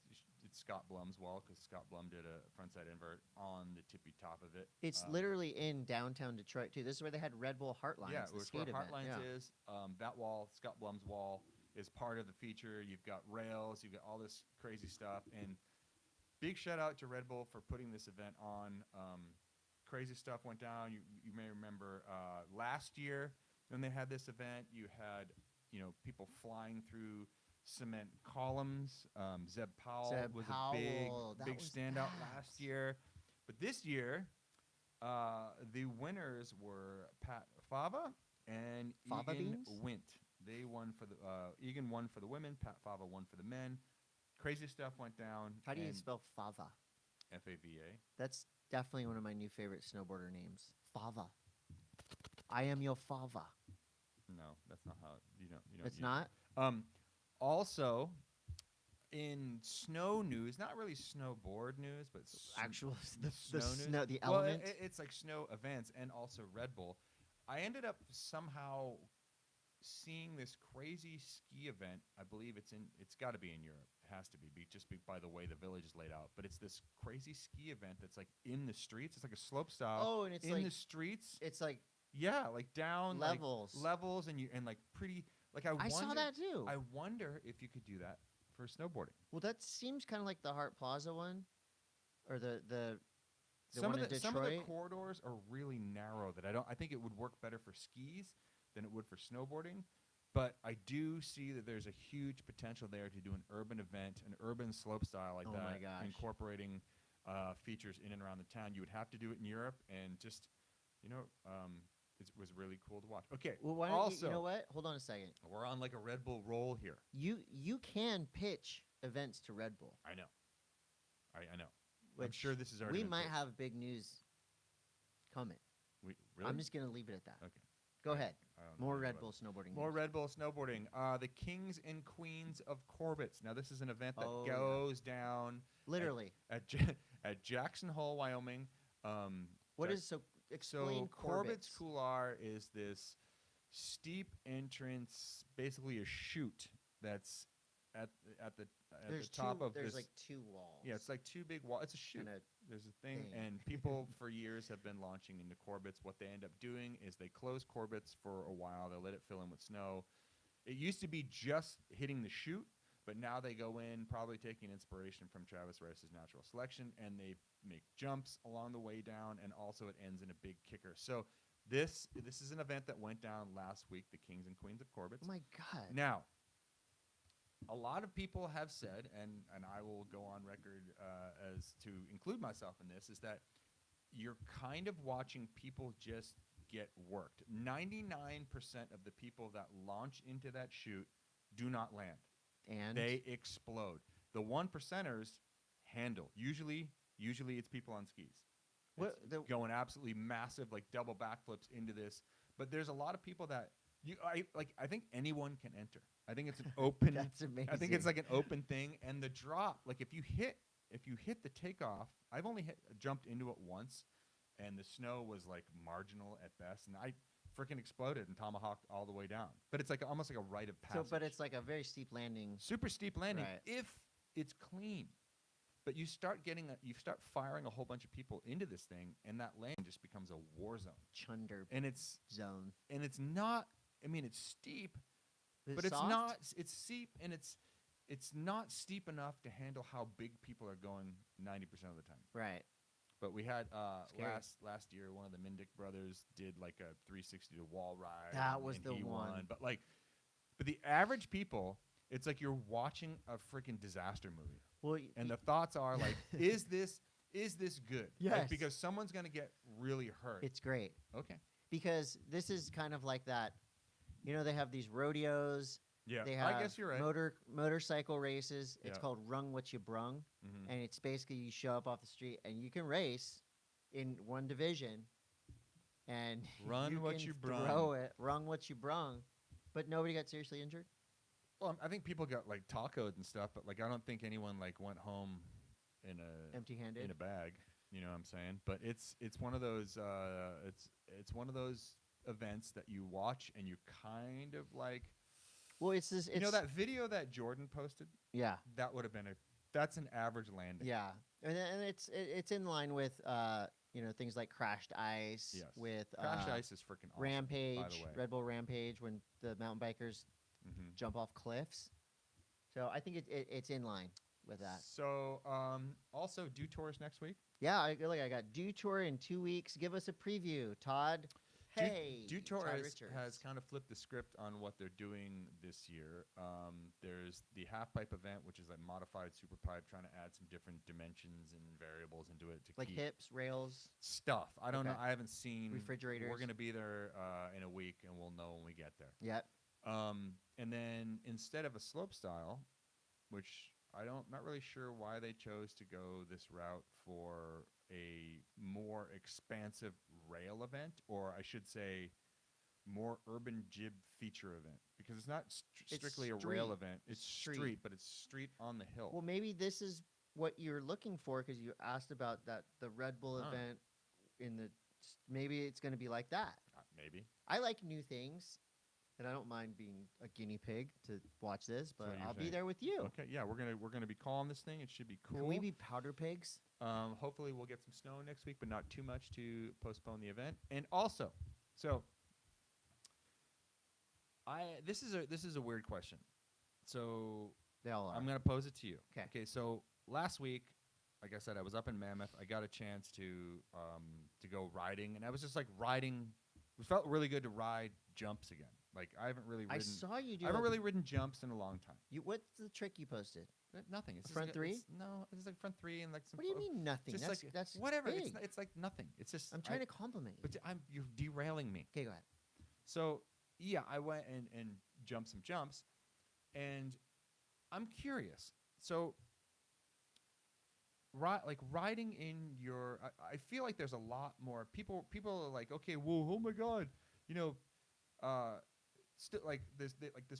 Scott Blum's wall because Scott Blum did a frontside invert on the tippy top of it. It's literally in downtown Detroit too. This is where they had Red Bull Heartlines. Yeah, where Heartlines is. That wall, Scott Blum's wall, is part of the feature. You've got rails, you've got all this crazy stuff, and big shout out to Red Bull for putting this event on. Crazy stuff went down. You may remember last year when they had this event, you had people flying through cement columns. Zeb Powell was a big standout last year. But this year, the winners were Pat Fava and Egan Wint. They won for the Egan won for the women. Pat Fava won for the men. Crazy stuff went down. How do you spell Fava? F-A-V-A. That's definitely one of my new favorite snowboarder names. Fava. I am your Fava. No, that's not how you know. It's not. Also, in snow news, not really snowboard news, but actual snow news. The element. Well, it's like snow events and also Red Bull. I ended up somehow seeing this crazy ski event. I believe it's got to be in Europe. It has to be just by the way the village is laid out. But it's this crazy ski event that's like in the streets. It's like a slope style. Oh, and it's in the streets. It's like like down levels, and like pretty. Like I saw that too. I wonder if you could do that for snowboarding. Well, that seems kind of like the Hart Plaza one, or the some one of in Detroit. Some of the corridors are really narrow. I think it would work better for skis than it would for snowboarding. But I do see that there's a huge potential there to do an urban event, an urban slope style like that, my gosh. incorporating features in and around the town. You would have to do it in Europe, and just, it was really cool to watch. Okay, Well, why don't you know what? Hold on a second. We're on like a Red Bull roll here. You can pitch events to Red Bull. I know. I know. I'm sure this is already. We might have big news coming. Really? I'm just gonna leave it at that. Okay. Go ahead. More Red Bull Bull snowboarding. More news. Red Bull snowboarding. The Kings and Queens of Corbett's. Now this is an event that goes down literally at Jackson Hole, Wyoming. Explain Corbett's Couloir is this steep entrance, basically a chute that's at the top of this. There's like 2 walls. Yeah, it's like 2 big walls. It's a chute. There's a thing, and people for years have been launching into Corbett's. What they end up doing is they close Corbett's for a while. They let it fill in with snow. It used to be just hitting the chute, but now they go in, probably taking inspiration from Travis Rice's natural selection, and they make jumps along the way down, and also it ends in a big kicker. So this is an event that went down last week, the Kings and Queens of Corbett's. Oh my God. Now, a lot of people have said, and I will go on record as to include myself in this, is that you're kind of watching people just get worked. 99% of the people that launch into that chute do not land. And they explode. The 1%ers handle. Usually it's people on skis. Going absolutely massive, like double backflips into this. But there's a lot of people that I think anyone can enter. I think it's an open. That's amazing. I think it's like an open thing, and the drop. Like if you hit the takeoff, I've only jumped into it once, and the snow was like marginal at best, and I freaking exploded and tomahawked all the way down. But it's like almost like a rite of passage. But it's like a very steep landing. Super steep landing right. if it's clean. But you start firing a whole bunch of people into this thing, and that lane just becomes a war zone. Chunder zone. And it's not. I mean, it's steep, but it's soft? not. It's steep, and it's not steep enough to handle how big people are going 90% of the time. Right. But we had last year, one of the Mindick brothers did like a 360 to wall ride. That was the one. one. But the average people, it's like you're watching a freaking disaster movie. Well, and the thoughts are like, is this good? Yes. Like, because someone's gonna get really hurt. It's great. Okay. Because this is kind of like that. They have these rodeos. Yeah, they have I guess you're right. Motorcycle races. It's called Rung What You Brung, and it's basically you show up off the street and you can race in one division, and run what you brung. Throw it, rung what you brung, but nobody got seriously injured. Well, I think people got like tacoed and stuff, but like I don't think anyone like went home in a empty-handed in a bag. You know what I'm saying? But it's one of those it's one of those events that you watch and you kind of like. Well, it's this. You know that video that Jordan posted? Yeah. That would have been that's an average landing. Yeah, and it's in line with things like Crashed Ice. Yes. With Crashed Ice is freaking awesome, Rampage, by the way. Red Bull Rampage, when the mountain bikers jump off cliffs. So I think it's in line with that. So also Dew Tours next week. Yeah, I got Dew Tour in 2 weeks. Give us a preview, Todd. Hey, Dew Tour has kind of flipped the script on what they're doing this year. There's the half pipe event, which is like modified super pipe, trying to add some different dimensions and variables into it to like keep hips, rails, stuff. I don't know. I haven't seen refrigerators. We're gonna be there in a week, and we'll know when we get there. Yep. And then instead of a slope style, which not really sure why they chose to go this route for a more expansive rail event, or I should say more urban jib feature event, because it's not strictly a rail event. It's street, but it's street on the hill. Well, maybe this is what you're looking for, because you asked about the Red Bull event maybe it's going to be like that. Maybe. I like new things. And I don't mind being a guinea pig to watch this, but I'll be there with you. Okay, yeah, we're gonna be calling this thing. It should be cool. Can we be powder pigs? Hopefully we'll get some snow next week, but not too much to postpone the event. And also, so this is a weird question. So they all are. I'm gonna pose it to you. Okay. Okay. So last week, like I said, I was up in Mammoth. I got a chance to go riding, and I was just like riding. It felt really good to ride jumps again. Like I haven't really ridden. I saw you do. I haven't really ridden jumps in a long time. What's the trick you posted? Nothing. It's front three? No, it's like front three and like some. What do you mean nothing? Just That's whatever. Big. It's like nothing. It's just. I'm trying to compliment you. But you're derailing me. Okay, go ahead. So yeah, I went and jumped some jumps, and I'm curious. So riding in your, I feel like there's a lot more people. People are like, okay, whoa, oh my god, you know, still like this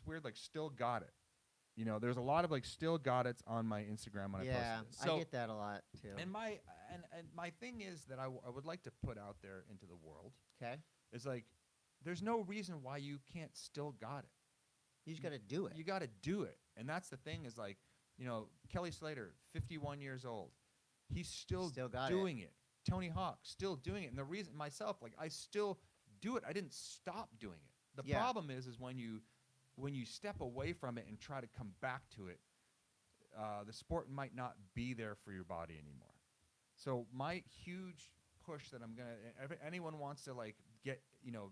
weird like still got it. You know, there's a lot of like still got it's on my Instagram when I post it. So, I get that a lot too. And my thing is that I would like to put out there into the world. Okay. Is like, there's no reason why you can't still got it. You just got to do it. You got to do it. And that's the thing is like, you know, Kelly Slater, 51 years old. He's still doing it. Tony Hawk, still doing it. And the reason myself, like I still do it. I didn't stop doing it. The problem is when you step away from it and try to come back to it, the sport might not be there for your body anymore. So my huge push that I'm going to, if anyone wants to like get, you know,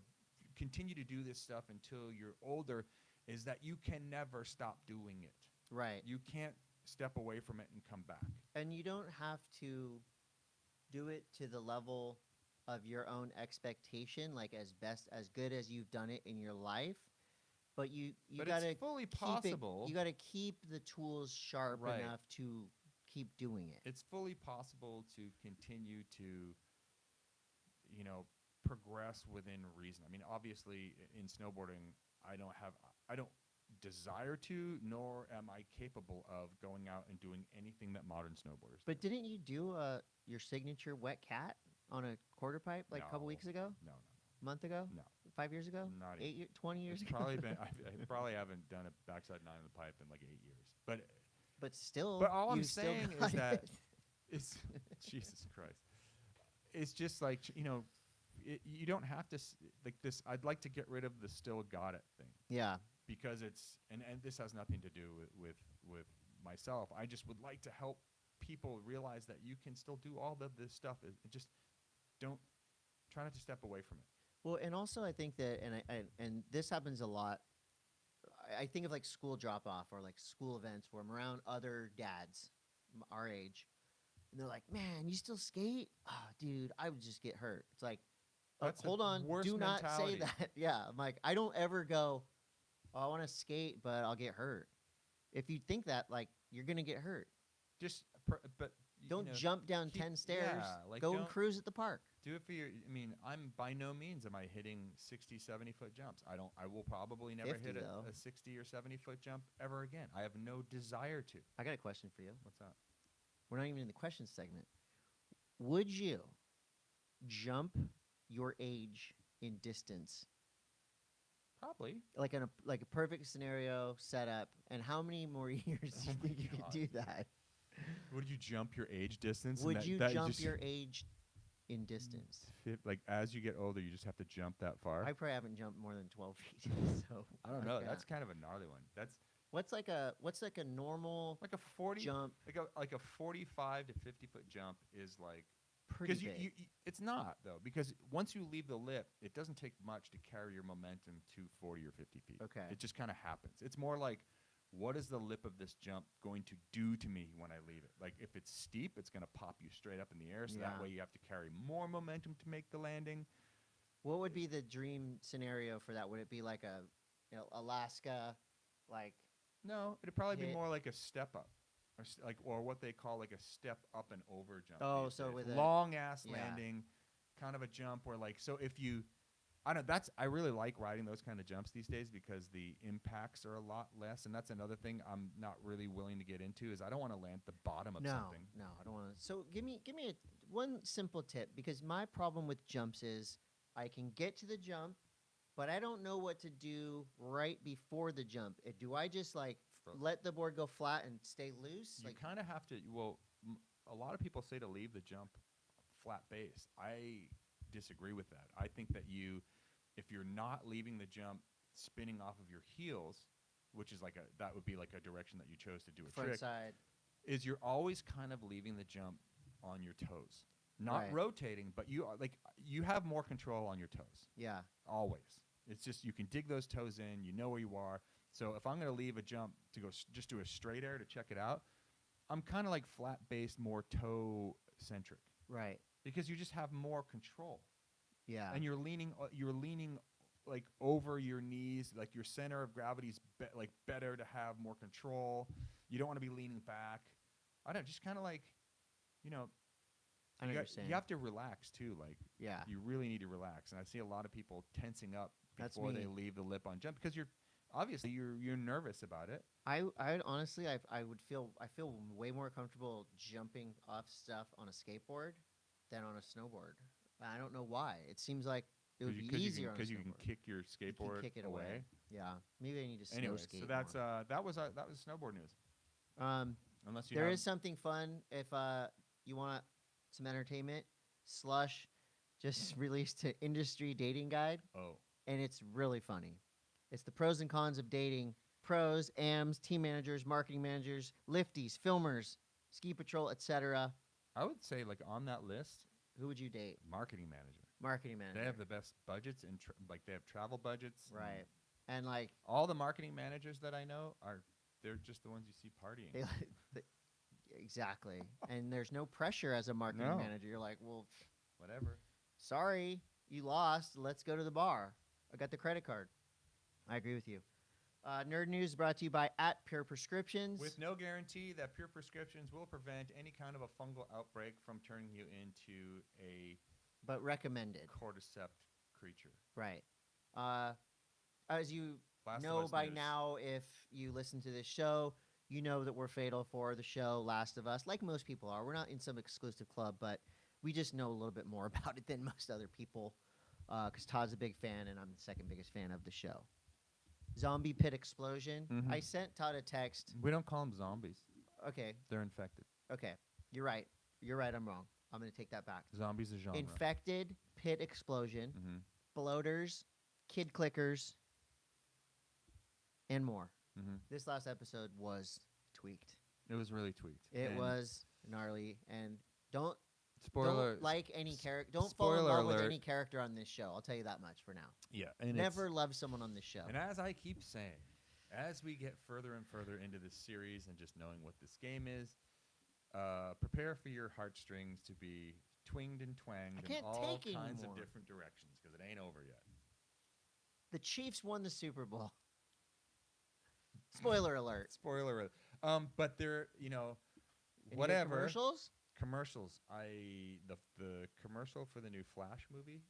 continue to do this stuff until you're older, is that you can never stop doing it. Right. You can't step away from it and come back. And you don't have to do it to the level of your own expectation, like as good as you've done it in your life. But you got to fully possible. You got to keep the tools sharp enough to keep doing it. It's fully possible to continue to, you know, progress within reason. I mean, obviously in snowboarding, I don't desire to, nor am I capable of going out and doing anything that modern snowboarders But didn't you do your signature wet cat on a quarter pipe like a couple weeks ago? No. Month ago? No. 5 years ago? Not 8 years, 20 years ago? Probably been. I probably haven't done a backside nine in the pipe in like 8 years. But still. But all I'm saying is that it's Jesus Christ. It's just like, you know, you don't have to like this. I'd like to get rid of the still got it thing. Yeah. Because it's and this has nothing to do with myself. I just would like to help people realize that you can still do all of this stuff. Just don't try not to step away from it. Well, and also I think that, and this happens a lot. I think of like school drop off or like school events where I'm around other dads our age, and they're like, "Man, you still skate? Oh, dude, I would just get hurt." It's like, hold on, do not say that. Yeah, I'm like, I don't ever go, "Oh, I want to skate, but I'll get hurt." If you think that, like, you're gonna get hurt. But don't jump down 10 stairs. Yeah, like go and cruise at the park. Do it for your. I mean, I'm by no means am I hitting 60, 70-foot jumps. I will probably never hit a 60 or 70-foot jump ever again. I have no desire to. I got a question for you. What's that? We're not even in the question segment. Would you jump your age in distance? Probably. Like in a perfect scenario setup, and how many more years do you think you could do that? Would you jump your age distance? Would you jump your age in distance? Like as you get older, you just have to jump that far? I probably haven't jumped more than 12 feet. So I don't know. That's kind of a gnarly one. What's like a normal like a 40 jump? Like a 45 to 50-foot jump is like pretty big. Because it's not though, because once you leave the lip, it doesn't take much to carry your momentum to 40 or 50 feet. Okay. It just kind of happens. It's more like, what is the lip of this jump going to do to me when I leave it? Like if it's steep, it's going to pop you straight up in the air, so that way you have to carry more momentum to make the landing. What would be the dream scenario for that? Would it be like a Alaska, like? No, it'd probably be more like a step up, or what they call like a step up and over jump. Oh, so with a long ass landing, kind of a jump where like, so if you, I really like riding those kind of jumps these days because the impacts are a lot less, and that's another thing I'm not really willing to get into is I don't want to land at the bottom of something. No, I don't want to. So give me one simple tip, because my problem with jumps is I can get to the jump, but I don't know what to do right before the jump. Do I just like let the board go flat and stay loose? You kind of have to. Well, a lot of people say to leave the jump flat base. I disagree with that. I think that if you're not leaving the jump spinning off of your heels, which is that would be like a direction that you chose to do a front trick, side, is you're always kind of leaving the jump on your toes, not rotating, but you have more control on your toes. Yeah, always. It's just you can dig those toes in. You know where you are. So if I'm going to leave a jump to go just do a straight air to check it out, I'm kind of like flat-based, more toe-centric. Right. Because you just have more control. Yeah. And you're leaning like over your knees, like your center of gravity is like better to have more control. You don't want to be leaning back. I don't just kind of like, you know, you have to relax too. Like, yeah, you really need to relax. And I see a lot of people tensing up before they leave the lip on jump because you're nervous about it. I honestly I feel way more comfortable jumping off stuff on a skateboard than on a snowboard. I don't know why. It seems like it would be easier because you can kick your skateboard kick it away. Yeah, maybe I need to snow skate. So that's more. that was snowboard news. Unless you there is something fun if you want some entertainment. Slush just released an industry dating guide. Oh, and it's really funny. It's the pros and cons of dating. Pros, AMs, team managers, marketing managers, lifties, filmers, ski patrol, etc. I would say like on that list, who would you date? Marketing manager. Marketing manager. They have the best budgets and like they have travel budgets. Right. And like all the marketing managers that I know they're just the ones you see partying. Exactly. And there's no pressure as a marketing manager. You're like, well, whatever. Sorry, you lost. Let's go to the bar. I got the credit card. I agree with you. Nerd News is brought to you by @PurePrescriptions. With no guarantee that Pure Prescriptions will prevent any kind of a fungal outbreak from turning you into a but recommended cordyceps creature. Right. As you know by now, if you listen to this show, you know that we're fatal for the show Last of Us, like most people are. We're not in some exclusive club, but we just know a little bit more about it than most other people because Todd's a big fan, and I'm the second biggest fan of the show. Zombie pit explosion. Mm-hmm. I sent Todd a text. We don't call them zombies. Okay. They're infected. Okay. You're right. You're right. I'm wrong. I'm going to take that back. Zombies is a genre. Infected pit explosion. Bloaters, kid clickers, and more. This last episode was tweaked. It was really tweaked. It was gnarly. And don't like any character. Don't fall in love with any character on this show. I'll tell you that much for now. Yeah. And never love someone on this show. And as I keep saying, as we get further and further into this series and just knowing what this game is, prepare for your heartstrings to be twinged and twanged in all kinds of different directions because it ain't over yet. The Chiefs won the Super Bowl. Spoiler alert. Spoiler alert. But they're, whatever. Commercials? The commercial for the new Flash movie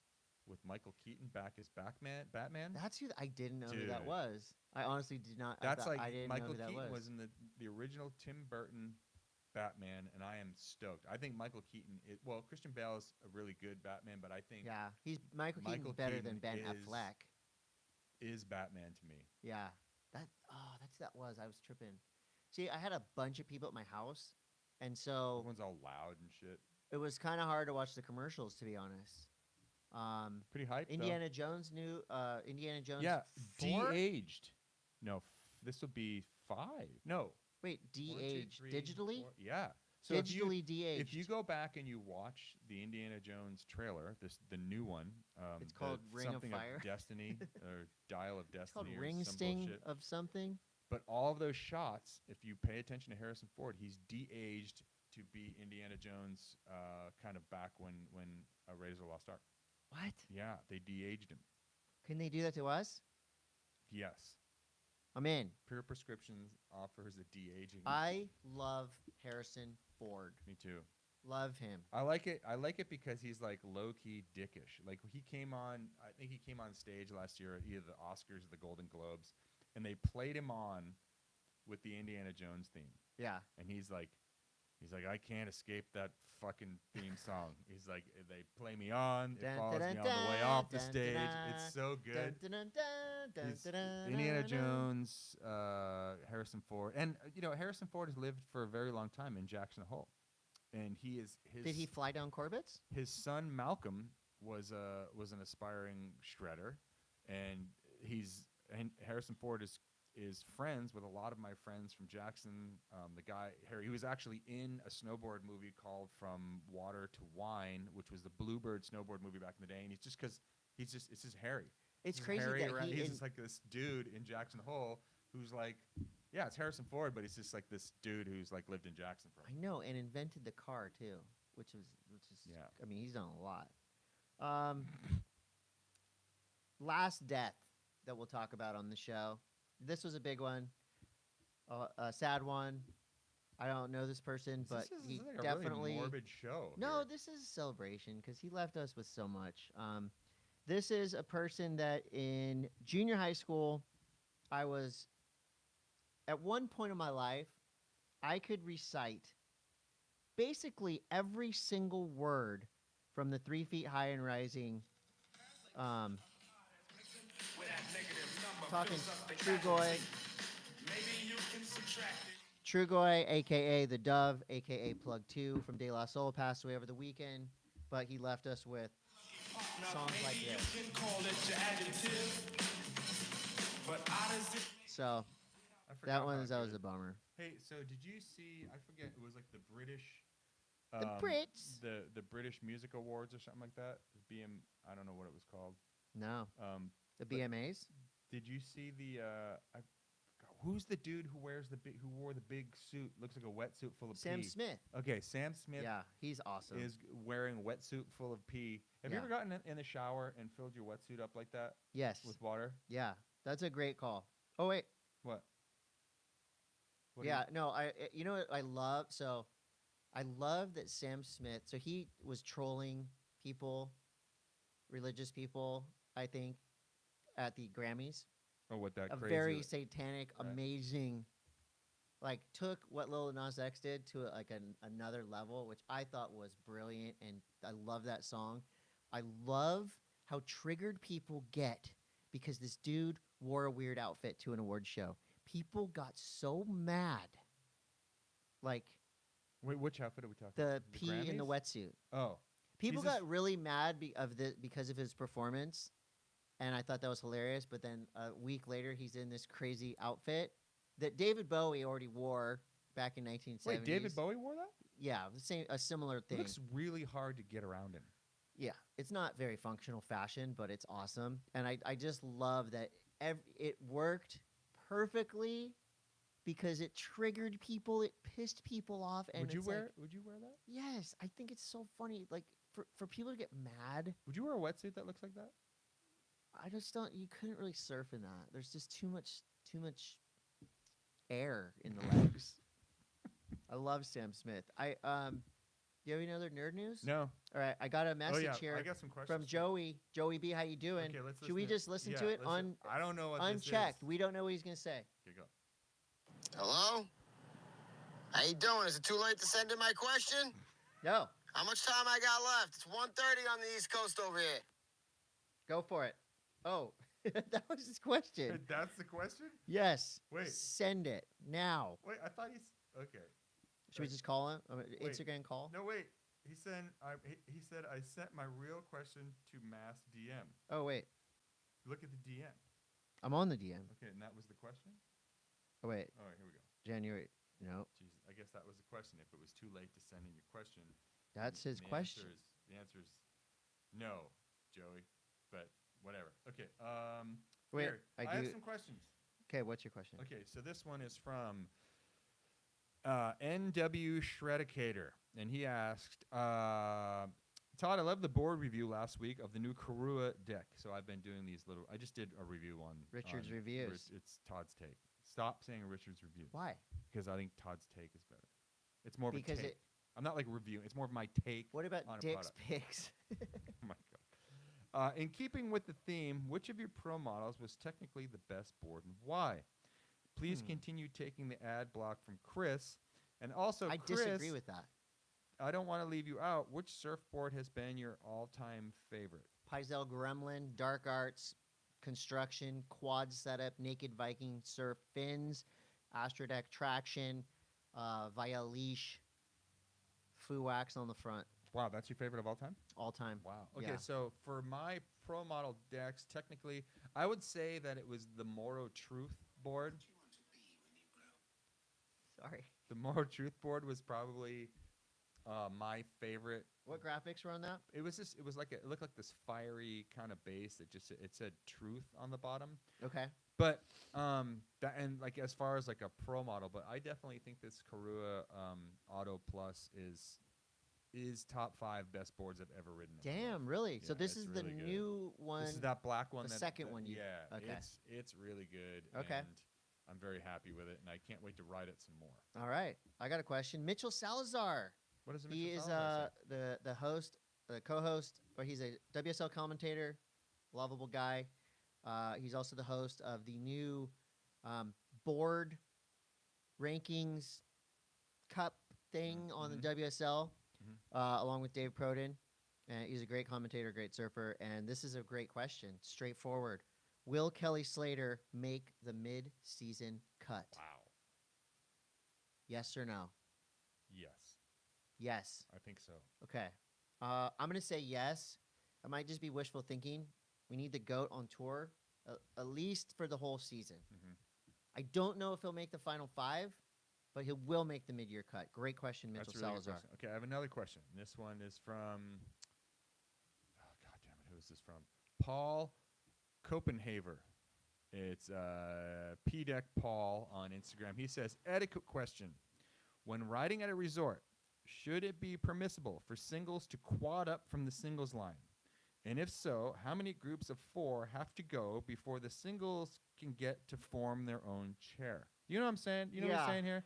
with Michael Keaton back as Batman. That's who I didn't know who that was. I honestly did not. That's I didn't Michael know who that Keaton was in the original Tim Burton Batman, and I am stoked. I think Michael Keaton Christian Bale is a really good Batman, but I think Michael Keaton's better than Ben Affleck. Is Batman to me. Yeah. I was tripping. See, I had a bunch of people at my house, and so everyone's all loud and shit. It was kind of hard to watch the commercials, to be honest. Pretty hype. Indiana Jones new. Indiana Jones. Yeah, 4? de-aged. No, this will be 5. No. Wait, de-aged digitally? 4. Yeah. So digitally de-aged. If you go back and you watch the Indiana Jones trailer, the new one, it's called Ring of Fire, Destiny, or Dial of Destiny, it's called or Ring some Sting bullshit. of something. But all of those shots, if you pay attention to Harrison Ford, he's de-aged to be Indiana Jones, kind of back when Raiders of the Lost Ark. What? Yeah, they de-aged him. Can they do that to us? Yes. I'm in. Pure Prescriptions offers a de-aging. I love Harrison Ford. Me too. Love him. I like it because he's like low-key dickish. Like I think he came on stage last year at either the Oscars or the Golden Globes, and they played him on with the Indiana Jones theme. Yeah. And he's like, I can't escape that fucking theme song. He's like, they play me on, it follows me on the way off the stage. It's so good. Indiana Jones, Harrison Ford, and Harrison Ford has lived for a very long time in Jackson Hole, and he is his. Did he fly down Corbett's? His son Malcolm was an aspiring shredder, and Harrison Ford is friends with a lot of my friends from Jackson. The guy Harry, he was actually in a snowboard movie called From Water to Wine, which was the Bluebird snowboard movie back in the day. And it's just Harry. It's crazy Harry, that he's just like this dude in Jackson Hole who's like, yeah, it's Harrison Ford, but he's just like this dude who's like lived in Jackson for. I know, and invented the car too, which is yeah. I mean, he's done a lot. Last death that we'll talk about on the show. This was a big one, a sad one. I don't know this person, but he like definitely a really morbid show. No, here. this is a celebration because he left us with so much. This is a person that in junior high school, I was at one point in my life, I could recite basically every single word from the 3 Feet High and Rising. Talking Trugoy, a.k.a. The Dove, a.k.a. Plug 2 from De La Soul, passed away over the weekend, but he left us with songs like this. So, that was a bummer. Hey, so did you see, I forget, it was like the British... The Brits. The British Music Awards or something like that? I don't know what it was called. No. The BMAs? Did you see the... who's the dude who wore the big suit? Looks like a wetsuit full of pee. Sam Smith. Okay, Sam Smith. Yeah, he's awesome. Is wearing a wetsuit full of pee. Have you ever gotten in the shower and filled your wetsuit up like that? Yes. With water? Yeah, that's a great call. Oh wait. What? You know what I love? So, I love that Sam Smith. So he was trolling people, religious people, I think, at the Grammys. Oh, what that a crazy... very satanic, amazing, like took what Lil Nas X did to another level, which I thought was brilliant, and I love that song. I love how triggered people get because this dude wore a weird outfit to an award show. People got so mad. Like, wait, which outfit are we talking the about? The pee in the wetsuit. Oh. People got really mad because of his performance. And I thought that was hilarious. But then a week later, he's in this crazy outfit that David Bowie already wore back in 1970s. Wait, David Bowie wore that? Yeah, a similar thing. It looks really hard to get around in. Yeah, it's not very functional fashion, but it's awesome. And I just love that it worked perfectly because it triggered people. It pissed people off. And Would you wear that? Yes, I think it's so funny. Like, for people to get mad. Would you wear a wetsuit that looks like that? I just don't. You couldn't really surf in that. There's just too much air in the legs. I love Sam Smith. Do you have any other nerd news? No. All right, I got a message here I got some questions from Joey. Joey B, how you doing? Okay, let's Should we just listen to it I don't know what unchecked? This is. We don't know what he's gonna say. Okay, go. Hello? How you doing? Is it too late to send in my question? No. How much time I got left? It's 1:30 on the East Coast over here. Go for it. Oh, that was his question. That's the question? Yes. Wait. Send it now. Wait, I thought he's... Okay. Should we just call him? Instagram call? No, wait. He said I sent my real question to Mass DM. Oh, wait. Look at the DM. I'm on the DM. Okay, and that was the question? Oh, wait. All right, here we go. January. No. Jesus, I guess that was the question. If it was too late to send in your question. That's his question. The answer is no, Joey. But whatever. Okay. Wait, here, I have some questions. Okay, what's your question? Okay, so this one is from NW Shredicator, and he asked, Todd, I love the board review last week of the new Karua deck. So I've been doing these little. I just did a review on Richard's reviews. It's Todd's take. Stop saying Richard's review. Why? Because I think Todd's take is better. It's more of a take. I'm not like reviewing. It's more of my take. What about on Dick's picks? Oh my god. In keeping with the theme, which of your pro models was technically the best board and why? Please continue taking the ad block from Chris. And also, I Chris, disagree with that. I don't want to leave you out. Which surfboard has been your all-time favorite? Pizel Gremlin, Dark Arts, Construction, Quad Setup, Naked Viking, Surf Fins, Astrodeck Traction, Via Leash, Foo Wax on the front. Wow, that's your favorite of all time? All time. Wow. Okay, yeah. So for my pro model decks, technically, I would say that it was the Moro Truth board. Sorry. The Moro Truth board was probably My favorite. What graphics were on that? It was just. It was like it looked like this fiery kind of base that just it said truth on the bottom. Okay. But that and like as far as like a pro model, but I definitely think this Karua Auto Plus is top 5 best boards I've ever ridden. Damn, really? Yeah, so this it's is really the good. new one. This is that black one. The second one. Yeah. Okay. It's really good. Okay. And I'm very happy with it, and I can't wait to ride it some more. All right. I got a question. Mitchell Salazar. What is it? He is the host, the co-host, or he's a WSL commentator, lovable guy. He's also the host of the new board rankings cup thing on the WSL, along with Dave Proden. He's a great commentator, great surfer, and this is a great question. Straightforward. Will Kelly Slater make the mid-season cut? Wow. Yes or no? Yes. Yes. I think so. Okay. I'm going to say yes. It might just be wishful thinking. We need the GOAT on tour, at least for the whole season. I don't know if he'll make the final 5, but he will make the mid-year cut. Great question, Mitchell That's a really good Salazar. question. Okay, I have another question. This one is from, oh, God damn it, who is this from? Paul Copenhaver. It's PDeck Paul on Instagram. He says, etiquette question. When riding at a resort, should it be permissible for singles to quad up from the singles line? And if so, how many groups of 4 have to go before the singles can get to form their own chair? You know what I'm saying? You know what I'm saying here?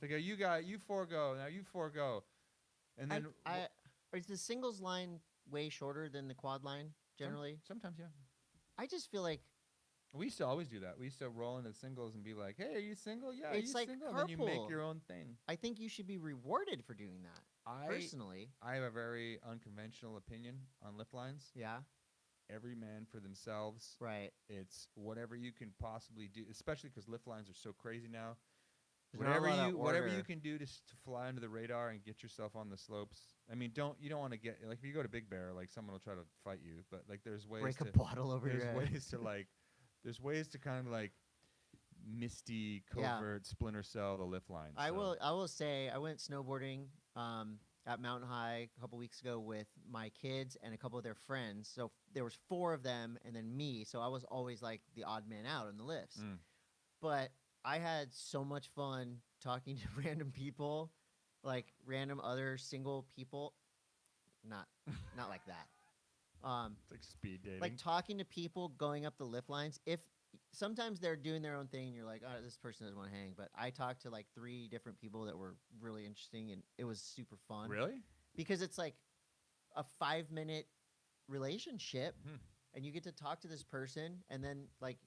They go, you 4 go. Now you 4 go. And then is the singles line way shorter than the quad line generally? Sometimes, yeah. I just feel like we used to always do that. We used to roll into singles and be like, "Hey, are you single? Yeah, it's you like single?" And then you make carpool. your own thing. I think you should be rewarded for doing that. Personally, I have a very unconventional opinion on lift lines. Yeah. Every man for themselves. Right. It's whatever you can possibly do, especially because lift lines are so crazy now. There's not a lot of Whatever order. you can do to fly under the radar and get yourself on the slopes. I mean, you don't want to get like if you go to Big Bear, like someone will try to fight you, but like there's ways break to a bottle over your head. There's ways to kind of like misty covert splinter cell the lift line. I will say I went snowboarding at Mountain High a couple weeks ago with my kids and a couple of their friends. So there was 4 of them and then me. So I was always like the odd man out on the lifts. But I had so much fun talking to random people, like random other single people. Not like that. It's like speed dating. Like talking to people going up the lift lines. If sometimes they're doing their own thing and you're like, oh, this person doesn't want to hang. But I talked to like 3 different people that were really interesting and it was super fun. Really? Because it's like a 5-minute relationship and you get to talk to this person and then like,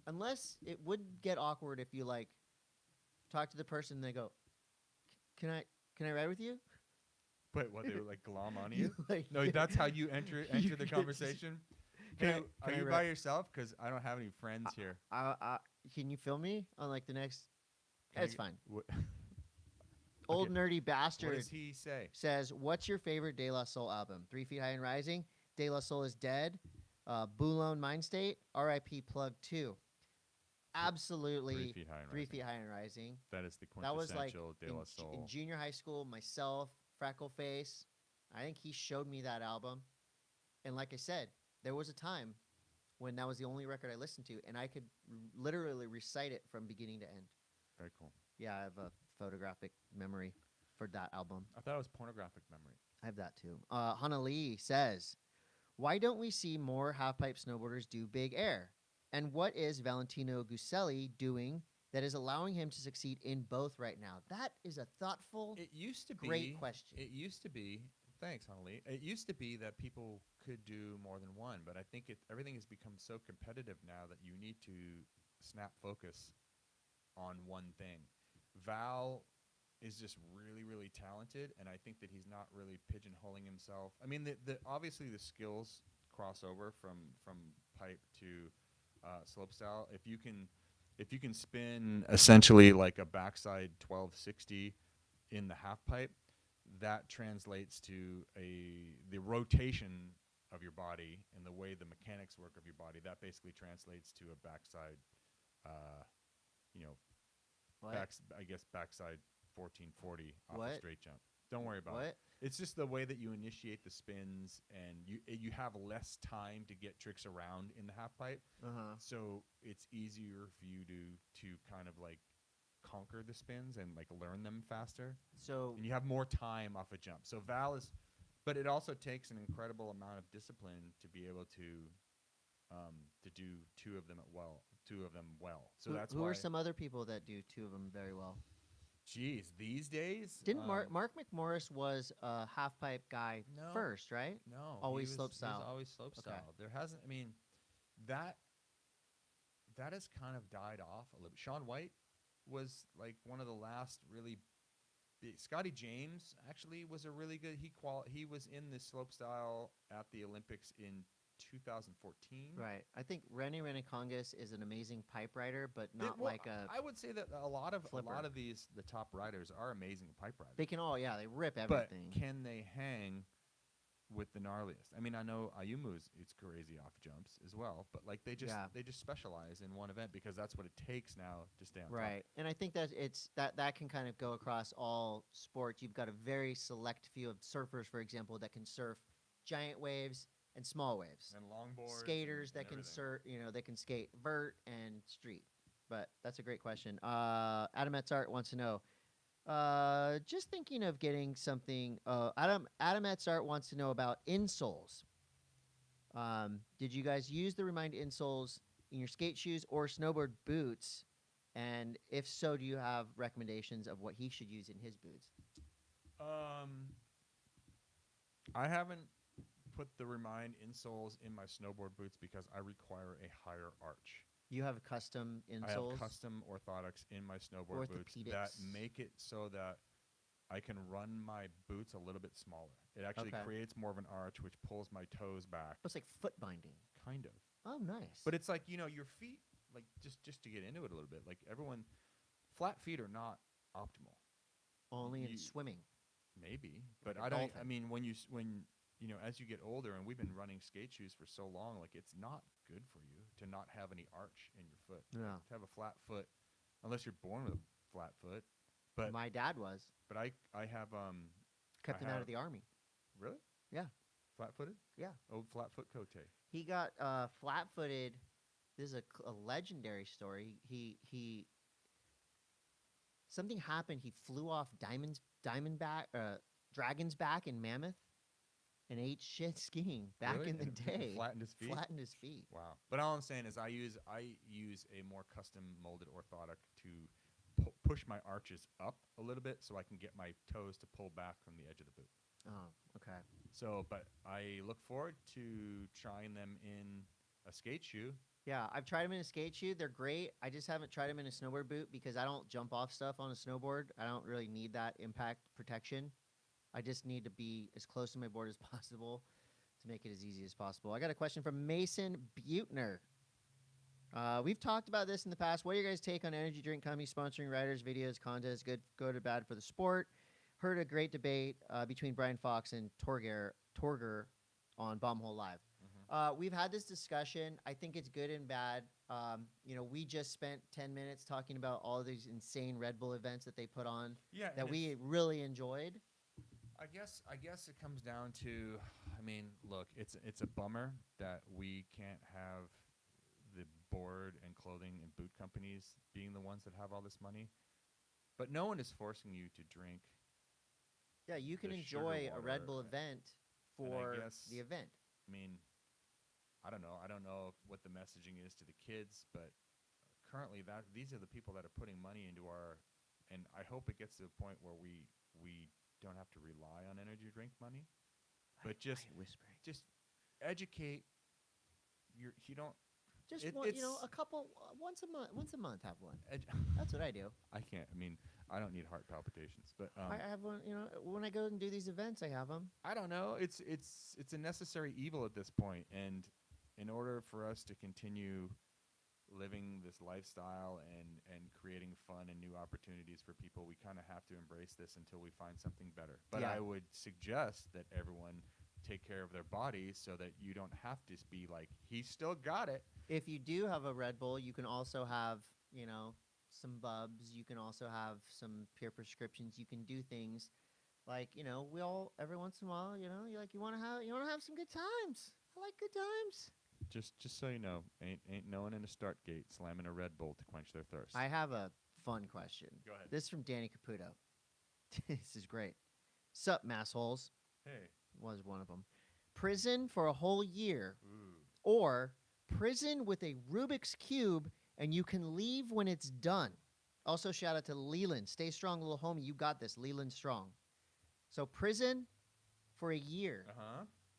unless it would get awkward if you like talk to the person and they go, can I ride with you? But what, they would like glom on you? Like, no, that's how you enter the conversation. Are you by yourself? Because I don't have any friends here. Can you film me on like the next? It's fine. Okay. Old nerdy bastard. What does he say? Says, what's your favorite De La Soul album? 3 Feet High and Rising, De La Soul is Dead, Boulon Mind State, R.I.P. Plug 2. Absolutely. 3 Feet High and 3 Rising. Feet High and Rising. That is the That was like quintessential De La Soul. in junior high school, myself, Freckleface. I think he showed me that album. And like I said, there was a time when that was the only record I listened to, and I could literally recite it from beginning to end. Very cool. Yeah, I have a photographic memory for that album. I thought it was pornographic memory. I have that too. Hannah Lee says, why don't we see more half-pipe snowboarders do big air? And what is Valentino Guselli doing that is allowing him to succeed in both right now? That is a thoughtful, great question. It used to be, thanks, Hanley. It used to be that people could do more than one, but I think everything has become so competitive now that you need to snap focus on one thing. Val is just really, really talented, and I think that he's not really pigeonholing himself. I mean, obviously the skills cross over from pipe to slopestyle. If you can spin essentially like a backside 1260 in the half pipe, that translates to the rotation of your body and the way the mechanics work of your body. That basically translates to a backside, backside 1440 off a straight jump. Don't worry about What? it. It's just the way that you initiate the spins, and you have less time to get tricks around in the half pipe. So it's easier for you to kind of like conquer the spins and like learn them faster. So And you have more time off a jump. So Val is, but it also takes an incredible amount of discipline to be able to do two of them well. So that's who why. are some other people that do two of them very well? Geez, these days. Didn't Mark McMorris was a half pipe guy No. first, right? No, Always he slope was style. always slope Okay. style. There hasn't. I mean, that has kind of died off a little bit. Shaun White was like one of the last really big. Scotty James actually was a really good. He was in the slope style at the Olympics in 2014. Right. I think Rene Renecongas is an amazing pipe rider, but not Well, like a. I would say that a lot of flipper. the top riders are amazing pipe riders. They can all, they rip But everything. can they hang with the gnarliest? I mean, I know Ayumu's it's crazy off jumps as well, but like they just specialize in one event because that's what it takes now to stay on Right. And I think that that can kind of go across all sports. You've got a very select few of surfers, for example, that can surf giant waves and small waves. top. And longboards. Skaters and that can everything. they can skate vert and street. But that's a great question. Adam Etzart wants to know. Just thinking of getting something. Adam Etzart wants to know about insoles. Did you guys use the Remind insoles in your skate shoes or snowboard boots? And if so, do you have recommendations of what he should use in his boots? I haven't put the Remind insoles in my snowboard boots because I require a higher arch. You have custom insoles? I have custom orthotics in my snowboard boots that make it so that I can run my boots a little bit smaller. It actually creates more of an arch, which pulls my toes back. It's like foot binding. Kind of. Oh, nice. But it's like, your feet, like just to get into it a little bit, like everyone, flat feet are not optimal. Only in swimming. Maybe, but Like a I don't. dolphin. I mean, when as you get older, and we've been running skate shoes for so long, like it's not good for you to not have any arch in your foot. Yeah. To have a flat foot, unless you're born with a flat foot. But my dad was. But I have kept him out of the army. Really? Yeah. Flat-footed? Yeah. Old flat-foot Coté. He got flat-footed. This is a legendary story. He something happened. He flew off Dragon's Back in Mammoth and ate shit skiing back Really? in the And day. flattened his feet? Flattened his feet. Wow. But all I'm saying is I use a more custom molded orthotic to push my arches up a little bit so I can get my toes to pull back from the edge of the boot. Oh, okay. So, but I look forward to trying them in a skate shoe. Yeah, I've tried them in a skate shoe. They're great. I just haven't tried them in a snowboard boot because I don't jump off stuff on a snowboard. I don't really need that impact protection. I just need to be as close to my board as possible to make it as easy as possible. I got a question from Mason Butner. We've talked about this in the past. What are your guys' take on energy drink companies sponsoring riders, videos, contests, good or bad for the sport? Heard a great debate between Brian Fox and Torger on Bombhole Live. We've had this discussion. I think it's good and bad. We just spent 10 minutes talking about all these insane Red Bull events that they put on that we really enjoyed. I guess it comes down to, I mean, look, it's a bummer that we can't have the board and clothing and boot companies being the ones that have all this money. But no one is forcing you to drink. Yeah, you can enjoy a Red Bull event for the event. I mean, I don't know what the messaging is to the kids, but currently these are the people that are putting money into our, and I hope it gets to a point where we don't have to rely on energy drink money, but just educate you don't. Just a couple once a month have one. That's what I do. I can't. I mean, I don't need heart palpitations, but I have one. When I go and do these events, I have them. I don't know. It's a necessary evil at this point, and in order for us to continue living this lifestyle and creating fun and new opportunities for people, we kind of have to embrace this until we find something better. But I would suggest that everyone take care of their bodies so that you don't have to be like, he's still got it. If you do have a Red Bull, you can also have, some Bubs. You can also have some pure prescriptions. You can do things Like, you know, we all every once in a while, you know, you want to have some good times. I like good times. Just so you know, ain't no one in a start gate slamming a Red Bull to quench their thirst. I have a fun question. Go ahead. This is from Danny Caputo. This is great. Sup, massholes? Hey. Was one of them. Prison for a whole year, Ooh. or prison with a Rubik's Cube, and you can leave when it's done. Also, shout out to Leland. Stay strong, little homie. You got this. Leland Strong. So, prison for a year,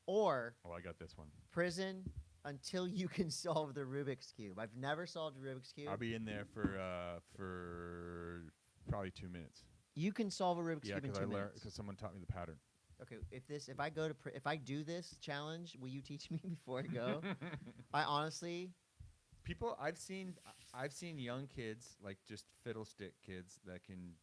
or I got this one. Prison until you can solve the Rubik's Cube. I've never solved a Rubik's Cube. I'll be in there for probably 2 minutes. You can solve a Rubik's Cube in 2 minutes. Because someone taught me the pattern. Okay, if I do this challenge, will you teach me before I go? I honestly, I've seen young kids, like just fiddlestick kids that can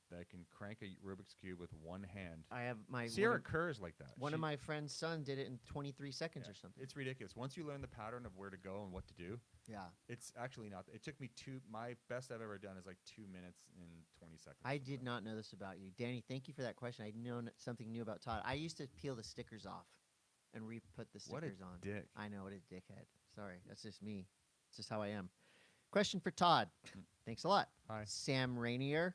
crank a Rubik's Cube with one hand. I have my Sierra Kerr's like that. One of my friend's son did it in 23 seconds or something. It's ridiculous. Once you learn the pattern of where to go and what to do, it's actually not. It took me my best I've ever done is like 2 minutes and 20 seconds. I did not know this about you. Danny, thank you for that question. I know something new about Todd. I used to peel the stickers off and re-put the stickers on. What a dick. I know, what a dickhead. Sorry, that's just me. It's just how I am. Question for Todd. Thanks a lot. Hi. Sam Ranieri.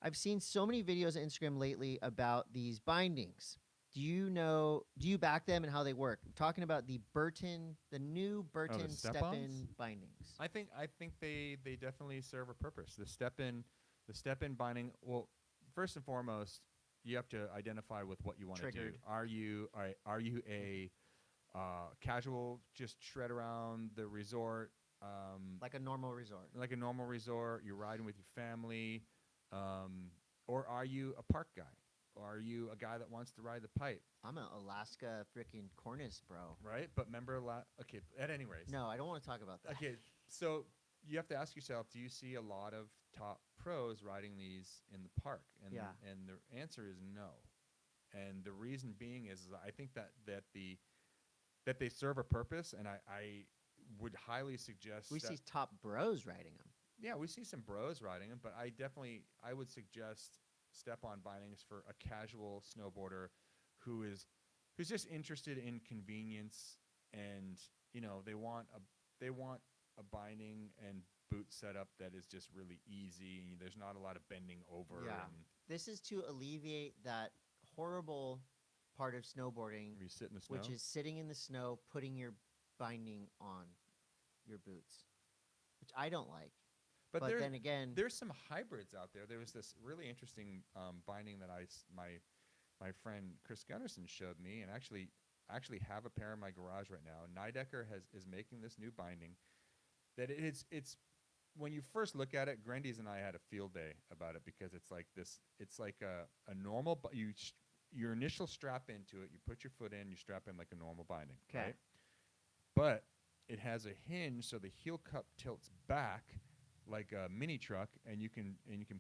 I've seen so many videos on Instagram lately about these bindings. Do you back them and how they work? I'm talking about the new Burton step-in bindings. I think they definitely serve a purpose. The step-in binding, well, first and foremost, you have to identify with what you want to do. Are you a casual, just shred around the resort, like a normal resort? Like a normal resort, you're riding with your family, or are you a park guy? Or are you a guy that wants to ride the pipe? I'm an Alaska freaking cornice, bro. Right, but remember okay, at any rate. No, I don't want to talk about that. Okay, so you have to ask yourself, do you see a lot of top pros riding these in the park? And the answer is no. And the reason being is I think that they serve a purpose, and I would highly suggest we see top bros riding them. Yeah, we see some bros riding them, but I would suggest step-on bindings for a casual snowboarder who's just interested in convenience, and they want a binding and boot setup that is just really easy. There's not a lot of bending over. Yeah, this is to alleviate that horrible part of snowboarding, where you sit in the snow? Which is sitting in the snow, putting your binding on your boots, which I don't like. But then again, there's some hybrids out there. There was this really interesting binding that my friend Chris Gunnarsson showed me, and actually have a pair in my garage right now. Nidecker is making this new binding that it's when you first look at it, Grandy's and I had a field day about it, because it's like this. It's like a normal, but your initial strap into it, you put your foot in, you strap in like a normal binding. Okay. Right? But it has a hinge, so the heel cup tilts back like a mini truck, and you can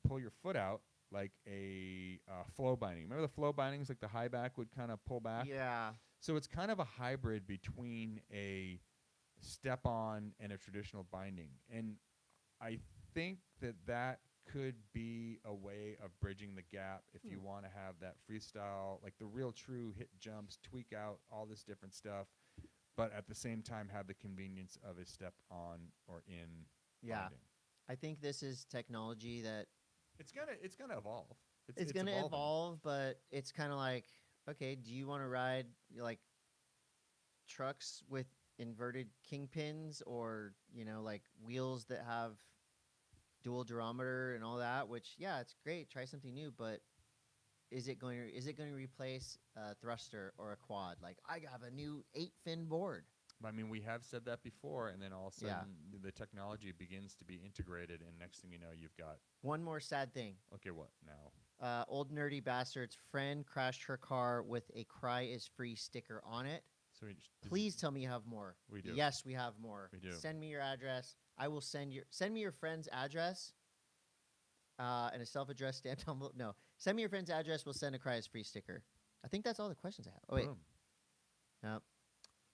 pull your foot out like a flow binding. Remember the flow bindings, like the high back would kind of pull back? Yeah. So it's kind of a hybrid between a step-on and a traditional binding. And I think that could be a way of bridging the gap if you want to have that freestyle, like the real true hit jumps, tweak out all this different stuff, but at the same time have the convenience of a step-on or in binding. I think this is technology that it's gonna evolve. It's gonna evolve, but it's kind of like, okay, do you want to ride like trucks with inverted kingpins, or like wheels that have dual durometer and all that? Which it's great. Try something new, but is it going to replace a thruster or a quad? Like, I have a new 8-fin board. I mean, we have said that before, and then all of a sudden the technology begins to be integrated, and next thing you know, you've got... One more sad thing. Okay, what now? Old Nerdy Bastard's friend crashed her car with a Cry is Free sticker on it. So please tell me you have more. We do. Yes, we have more. We do. Send me your address. I will send me your friend's address and a self-addressed stamped envelope. No, send me your friend's address. We'll send a Cry is Free sticker. I think that's all the questions I have. Oh, wait. Boom. Nope.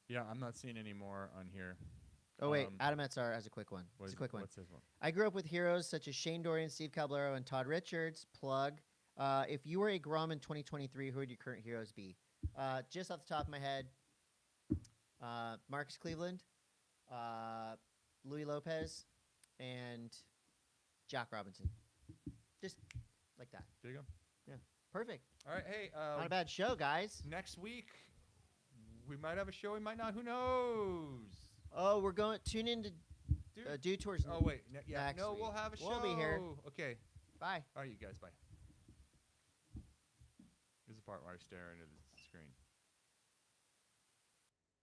Yeah, I'm not seeing any more on here. Oh, wait. Adam Etzar has a quick one. It's a quick one. What's this one? I grew up with heroes such as Shane Dorian, Steve Caballero, and Todd Richards. Plug. If you were a Grom in 2023, who would your current heroes be? Just off the top of my head, Marcus Cleveland, Louis Lopez, and Jack Robinson. Just like that. There you go. Yeah. Perfect. All right. Hey. Not a bad show, guys. Next week, we might have a show. We might not. Who knows? Oh, we're going. Tune in to Do Tours. Oh, wait. Yeah. No, we'll have a show. We'll be here. Okay. Bye. All right, you guys. Bye. This is the part where I stare into the screen.